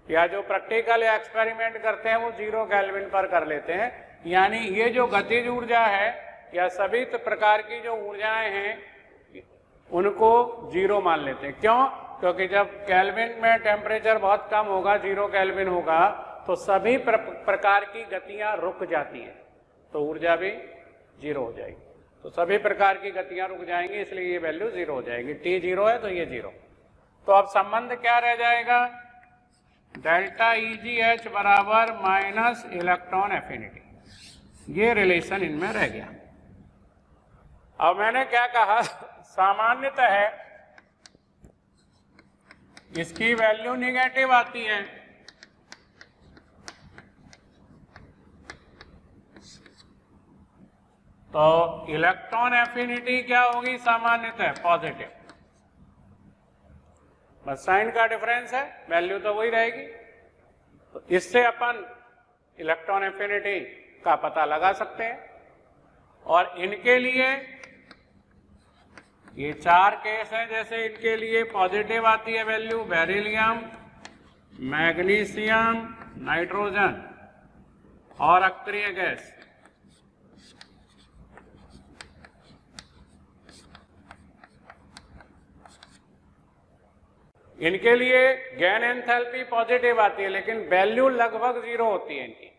या जो प्रैक्टिकल या एक्सपेरिमेंट करते हैं वो 0 केल्विन पर कर लेते हैं। यानी ये जो गतिज ऊर्जा है या सभी प्रकार की जो ऊर्जाएं हैं उनको 0 मान लेते हैं। क्यों? क्योंकि जब केल्विन में टेम्परेचर बहुत कम होगा, 0 केल्विन होगा, तो सभी प्रकार की गतियां रुक जाती हैं, तो ऊर्जा भी 0 हो जाएगी। तो सभी प्रकार की गतियां रुक जाएंगी, इसलिए ये वैल्यू 0 हो जाएगी। T 0 है तो ये 0। तो अब संबंध क्या रह जाएगा? डेल्टा EGH बराबर माइनस इलेक्ट्रॉन एफिनिटी, ये रिलेशन इनमें रह गया। अब मैंने क्या कहा, सामान्यतः है इसकी वैल्यू निगेटिव आती है, तो इलेक्ट्रॉन एफिनिटी क्या होगी? सामान्यतः पॉजिटिव। बस साइन का डिफरेंस है, वैल्यू तो वही रहेगी। तो इससे अपन इलेक्ट्रॉन एफिनिटी का पता लगा सकते हैं। और इनके लिए ये 4 केस हैं, जैसे इनके लिए पॉजिटिव आती है वैल्यू, बेरिलियम, मैग्नीशियम, नाइट्रोजन और अक्रिय गैस। इनके लिए गेन एंथैल्पी पॉजिटिव आती है, लेकिन वैल्यू लगभग 0 होती है इनकी।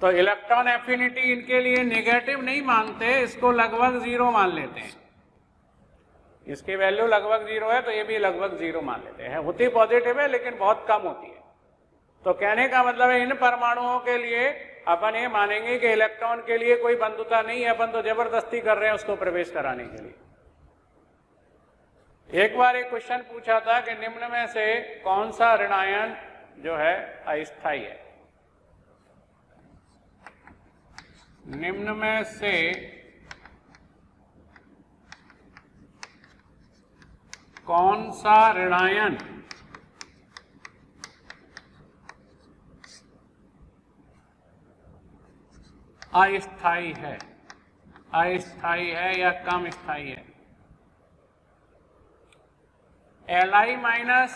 तो इलेक्ट्रॉन एफिनिटी इनके लिए नेगेटिव नहीं मानते, इसको लगभग 0 मान लेते हैं। इसकी वैल्यू लगभग 0 है तो ये भी लगभग 0 मान लेते हैं। होती पॉजिटिव है लेकिन बहुत कम होती है। तो कहने का मतलब है इन परमाणुओं के लिए अपन ये मानेंगे कि इलेक्ट्रॉन के लिए कोई बंधुता नहीं है, अपन तो जबरदस्ती कर रहे हैं उसको प्रवेश कराने के लिए। एक बार एक क्वेश्चन पूछा था कि निम्न में से कौन सा ऋणायन जो है अस्थायी है? निम्न में से कौन सा ऋणायन अस्थायी है? अस्थायी है या कम स्थायी है? Li minus,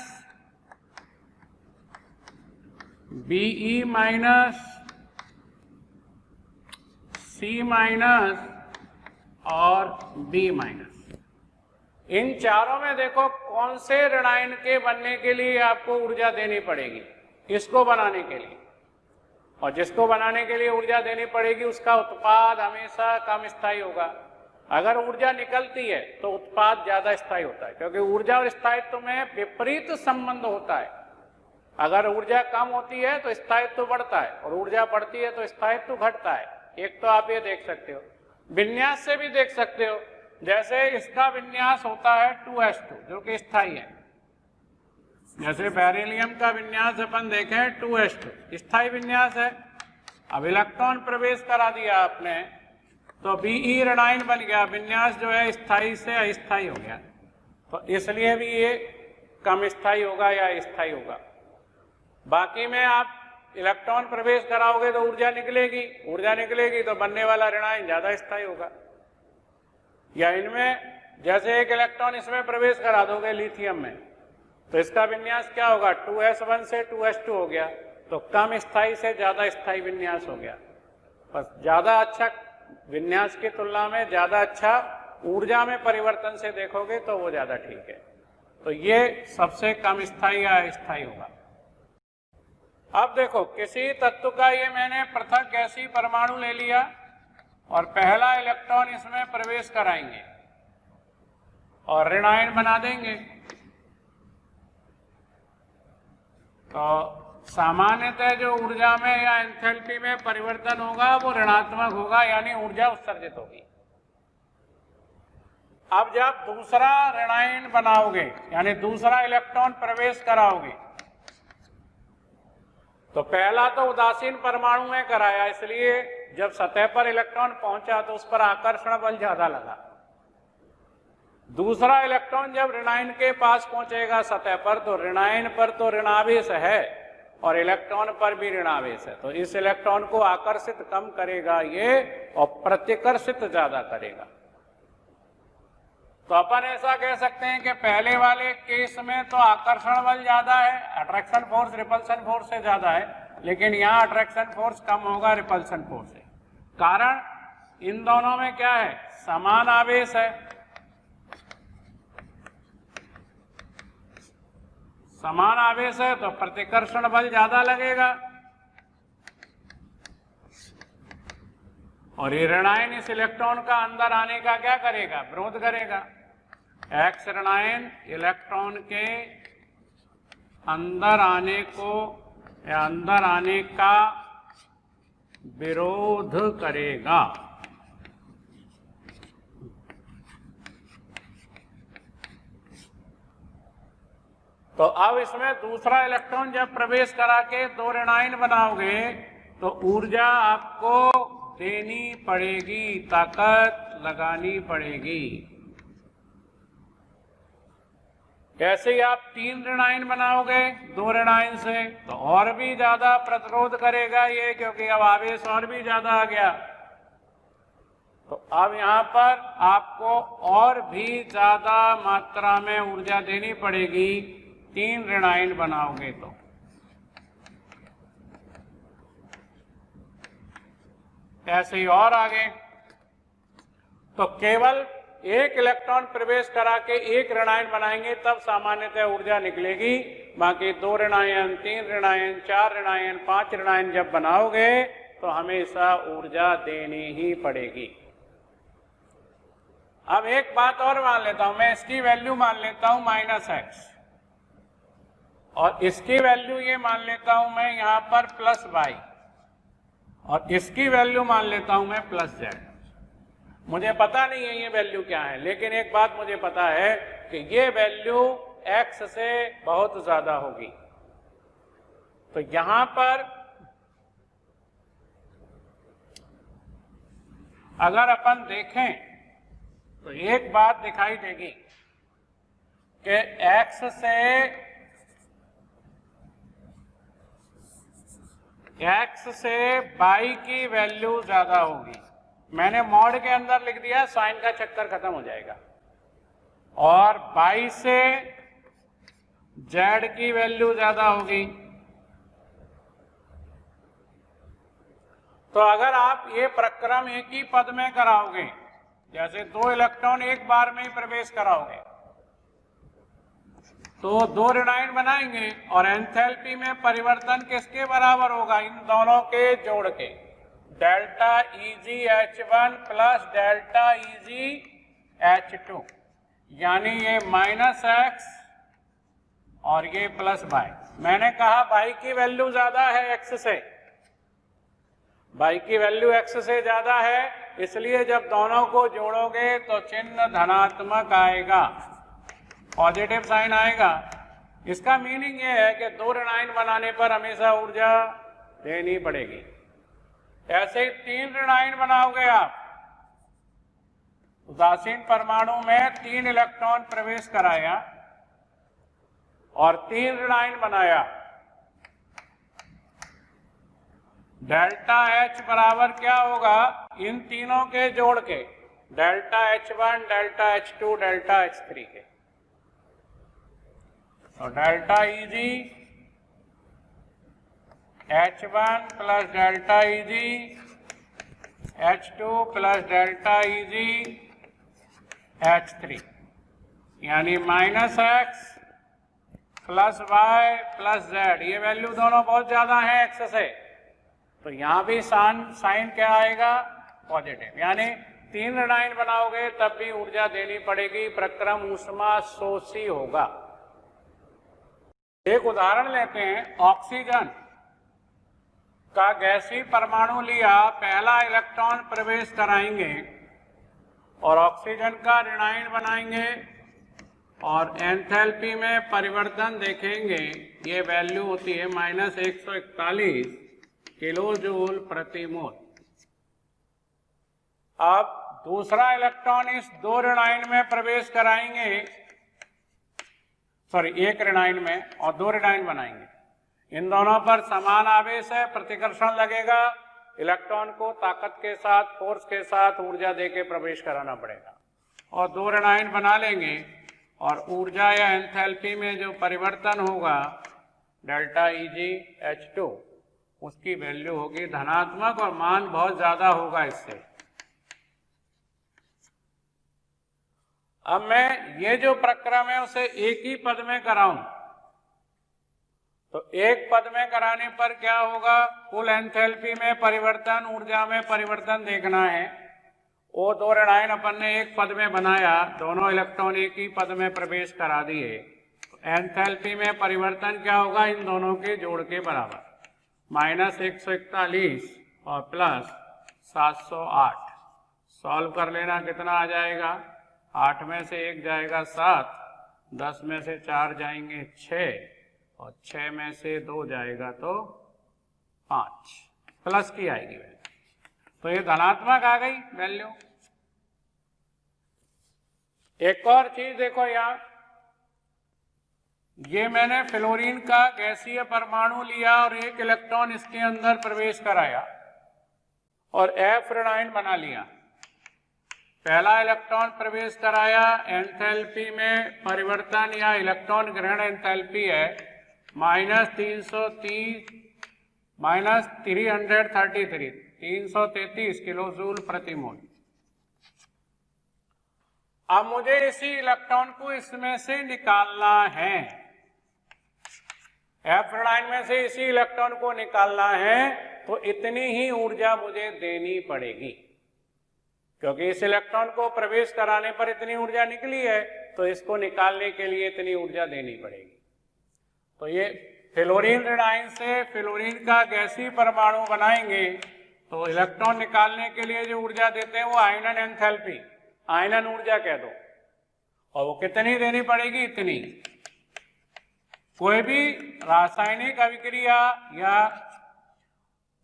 Be minus, C minus और D माइनस। इन चारों में देखो कौन से ऋणायन के बनने के लिए आपको ऊर्जा देनी पड़ेगी, इसको बनाने के लिए। और जिसको बनाने के लिए ऊर्जा देनी पड़ेगी उसका उत्पाद हमेशा कम स्थायी होगा। अगर ऊर्जा निकलती है तो उत्पाद ज्यादा स्थायी होता है, क्योंकि ऊर्जा और स्थायित्व में विपरीत संबंध होता है। अगर ऊर्जा कम होती है तो स्थायित्व बढ़ता है, और ऊर्जा बढ़ती है तो स्थायित्व घटता है। एक तो आप ये देख सकते हो, विन्यास से भी देख सकते हो। जैसे इसका विन्यास होता है 2s2 जो कि स्थायी है। जैसे बेरिलियम का विन्यास अपन देखें 2s2 स्थायी विन्यास है। अब इलेक्ट्रॉन प्रवेश करा दिया आपने तो Be ऋणायन बन गया, विन्यास जो है स्थायी से अस्थायी हो गया। तो इसलिए भी ये कम स्थायी होगा या स्थायी होगा। बाकी में आप इलेक्ट्रॉन प्रवेश कराओगे तो ऊर्जा निकलेगी, ऊर्जा निकलेगी तो बनने वाला ऋणायन ज्यादा स्थायी होगा। या इनमें जैसे एक इलेक्ट्रॉन इसमें प्रवेश करा दोगे लिथियम में, तो इसका विन्यास क्या होगा? 2s1 से 2s2 हो गया, तो कम स्थायी से ज्यादा स्थायी विन्यास हो गया। बस ज्यादा अच्छा विन्यास की तुलना में ज्यादा अच्छा ऊर्जा में परिवर्तन से देखोगे तो वो ज्यादा ठीक है। तो ये सबसे कम स्थायी या अस्थायी होगा। अब देखो किसी तत्व का ये मैंने पृथक गैसीय परमाणु ले लिया और पहला इलेक्ट्रॉन इसमें प्रवेश कराएंगे और ऋणायन बना देंगे। तो सामान्यतः जो ऊर्जा में या एंथैल्पी में परिवर्तन होगा वो ऋणात्मक होगा, यानी ऊर्जा उत्सर्जित होगी। अब जब दूसरा ऋणायन बनाओगे यानी दूसरा इलेक्ट्रॉन प्रवेश कराओगे, तो पहला तो उदासीन परमाणु में कराया, इसलिए जब सतह पर इलेक्ट्रॉन पहुंचा तो उस पर आकर्षण बल ज्यादा लगा। दूसरा इलेक्ट्रॉन जब ऋणायन के पास पहुंचेगा सतह पर, तो ऋणायन पर तो ऋणावेश है और इलेक्ट्रॉन पर भी ऋणावेश है, तो इस इलेक्ट्रॉन को आकर्षित कम करेगा ये और प्रतिकर्षित ज्यादा करेगा। तो अपन ऐसा कह सकते हैं कि पहले वाले केस में तो आकर्षण बल ज्यादा है, अट्रैक्शन फोर्स रिपल्सन फोर्स से ज्यादा है, लेकिन यहाँ अट्रैक्शन फोर्स कम होगा रिपल्सन फोर्स से। कारण इन दोनों में क्या है, समान आवेश है, समान आवेश है तो प्रतिकर्षण बल ज्यादा लगेगा। और ये ऋणायन इस इलेक्ट्रॉन का अंदर आने का क्या करेगा, विरोध करेगा। एक्स ऋणायन इलेक्ट्रॉन के अंदर आने को या अंदर आने का विरोध करेगा। तो अब इसमें दूसरा इलेक्ट्रॉन जब प्रवेश करा के दो ऋणायन बनाओगे तो ऊर्जा आपको देनी पड़ेगी, ताकत लगानी पड़ेगी। ऐसे ही आप तीन ऋणायन बनाओगे दो ऋणायन से तो और भी ज्यादा प्रतिरोध करेगा ये, क्योंकि अब आवेश और भी ज्यादा आ गया। तो अब यहां पर आपको और भी ज्यादा मात्रा में ऊर्जा देनी पड़ेगी तीन ऋणायन बनाओगे तो। ऐसे ही और आगे तो केवल एक इलेक्ट्रॉन प्रवेश करा के एक ऋणायन बनाएंगे तब सामान्यतः ऊर्जा निकलेगी। बाकी दो ऋणायन, तीन ऋणायन, चार ऋणायन, पांच ऋणायन जब बनाओगे तो हमेशा ऊर्जा देनी ही पड़ेगी। अब एक बात और मान लेता हूं मैं, इसकी वैल्यू मान लेता हूं -x और इसकी वैल्यू ये मान लेता हूं मैं यहां पर +y और इसकी वैल्यू मान लेता हूं मैं +z। मुझे पता नहीं है ये वैल्यू क्या है, लेकिन एक बात मुझे पता है कि ये वैल्यू x से बहुत ज्यादा होगी। तो यहां पर अगर अपन देखें तो एक बात दिखाई देगी कि x से y की वैल्यू ज्यादा होगी। मैंने मॉड के अंदर लिख दिया, साइन का चक्कर खत्म हो जाएगा। और y से z की वैल्यू ज्यादा होगी। तो अगर आप ये प्रक्रम एक ही पद में कराओगे, जैसे दो इलेक्ट्रॉन एक बार में ही प्रवेश कराओगे, तो दो ऋणायन बनाएंगे और एंथैल्पी में परिवर्तन किसके बराबर होगा, इन दोनों के जोड़ के, delta EgH1 plus delta EgH2, यानी ये -x और ये +y। मैंने कहा y की वैल्यू ज्यादा है x से, y की वैल्यू x से ज्यादा है, इसलिए जब दोनों को जोड़ोगे तो चिन्ह धनात्मक आएगा, पॉजिटिव साइन आएगा। इसका मीनिंग ये है कि दो ऋणायन बनाने पर हमेशा ऊर्जा देनी पड़ेगी। ऐसे ही तीन ऋणायन बनाओगे आप, उदासीन परमाणु में तीन इलेक्ट्रॉन प्रवेश कराया और तीन ऋणायन बनाया, डेल्टा H बराबर क्या होगा, इन तीनों के जोड़ के, delta H1, delta H2, delta H3 के। तो delta EgH1 plus delta EgH2 plus delta EgH3, यानी -x plus y plus z। ये वैल्यू दोनों बहुत ज्यादा है x से, तो यहां भी साइन क्या आएगा, पॉजिटिव। यानी तीन ऋणायन बनाओगे तब भी ऊर्जा देनी पड़ेगी, प्रक्रम ऊष्मा शोषी होगा। एक उदाहरण लेते हैं, ऑक्सीजन का गैसीय परमाणु लिया, पहला इलेक्ट्रॉन प्रवेश कराएंगे और ऑक्सीजन का ऋणायन बनाएंगे और एंथैल्पी में परिवर्तन देखेंगे। ये वैल्यू होती है -141 किलो जूल प्रति मोल। अब दूसरा इलेक्ट्रॉन इस दो ऋणायन में प्रवेश कराएंगे, एक ऋणायन में, और दो ऋणायन बनाएंगे। इन दोनों पर समान आवेश है, प्रतिकर्षण लगेगा, इलेक्ट्रॉन को ताकत के साथ, फोर्स के साथ ऊर्जा देके प्रवेश कराना पड़ेगा और दो ऋणायन बना लेंगे और ऊर्जा या एंथैल्पी में जो परिवर्तन होगा डेल्टा EgH2, उसकी वैल्यू होगी धनात्मक और मान बहुत ज्यादा होगा इससे। अब मैं ये जो प्रक्रम है उसे एक ही पद में कराऊं, तो एक पद में कराने पर क्या होगा, कुल एंथैल्पी में परिवर्तन, ऊर्जा में परिवर्तन देखना है। वो दो ऋणायन अपन ने एक पद में बनाया, दोनों इलेक्ट्रॉन एक ही पद में प्रवेश करा दिए, तो एंथैल्पी में परिवर्तन क्या होगा, इन दोनों के जोड़ के बराबर, -141 और प्लस 708। सॉल्व कर लेना, कितना आ जाएगा, 8 में से 1 जाएगा 7, 10 में से 4 जाएंगे 6 और 6 में से 2 जाएगा तो 5, प्लस की आएगी वैल्यू। तो ये धनात्मक आ गई वैल्यू। एक और चीज देखो यहाँ, ये मैंने फ्लोरीन का गैसीय परमाणु लिया और एक इलेक्ट्रॉन इसके अंदर प्रवेश कराया और F ऋणायन बना लिया। पहला इलेक्ट्रॉन प्रवेश कराया, एंथैल्पी में परिवर्तन या इलेक्ट्रॉन ग्रहण एंथैल्पी है -333 किलो जूल प्रति मोल। अब मुझे इसी इलेक्ट्रॉन को इसमें से निकालना है, F ऋणायन में से इसी इलेक्ट्रॉन को निकालना है, तो इतनी ही ऊर्जा मुझे देनी पड़ेगी, क्योंकि इस इलेक्ट्रॉन को प्रवेश कराने पर इतनी ऊर्जा निकली है, तो इसको निकालने के लिए इतनी ऊर्जा देनी पड़ेगी। तो ये फ्लोरीन ऋणायन से फ्लोरीन का गैसीय परमाणु बनाएंगे, तो इलेक्ट्रॉन निकालने के लिए जो ऊर्जा देते हैं वो आयनन एंथैल्पी, आयनन ऊर्जा कह दो, और वो कितनी देनी पड़ेगी, इतनी। कोई भी रासायनिक अभिक्रिया या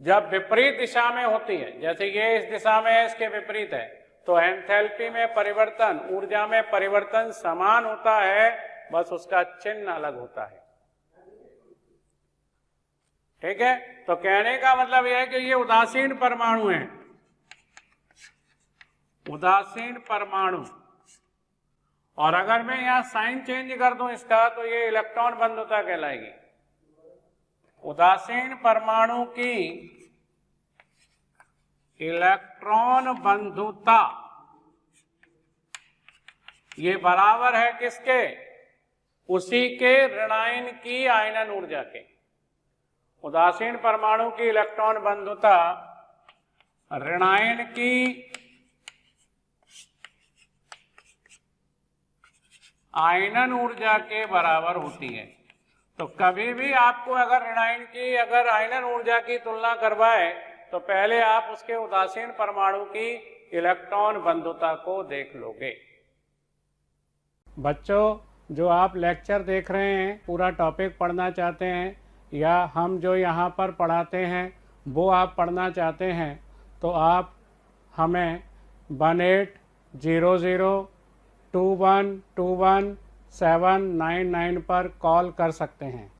जब विपरीत दिशा में होती है, जैसे ये इस दिशा में है, इसके विपरीत है, तो एंथैल्पी में परिवर्तन, ऊर्जा में परिवर्तन समान होता है, बस उसका चिन्ह अलग होता है। ठीक है, तो कहने का मतलब यह है कि ये उदासीन परमाणु है, उदासीन परमाणु। और अगर मैं यहां साइन चेंज कर दूं इसका, तो ये इलेक्ट्रॉन बंधुता कहलाएगी। उदासीन परमाणु की इलेक्ट्रॉन बंधुता ये बराबर है किसके, उसी के ऋणायन की आयनन ऊर्जा के। उदासीन परमाणु की इलेक्ट्रॉन बंधुता ऋणायन की आयनन ऊर्जा के बराबर होती है। तो कभी भी आपको अगर ऋणायन की अगर आयनन ऊर्जा की तुलना करवाए, तो पहले आप उसके उदासीन परमाणु की इलेक्ट्रॉन बंधुता को देख लोगे। बच्चों, जो आप लेक्चर देख रहे हैं, पूरा टॉपिक पढ़ना चाहते हैं या हम जो यहाँ पर पढ़ाते हैं वो आप पढ़ना चाहते हैं, तो आप हमें 18002121 799 पर कॉल कर सकते हैं।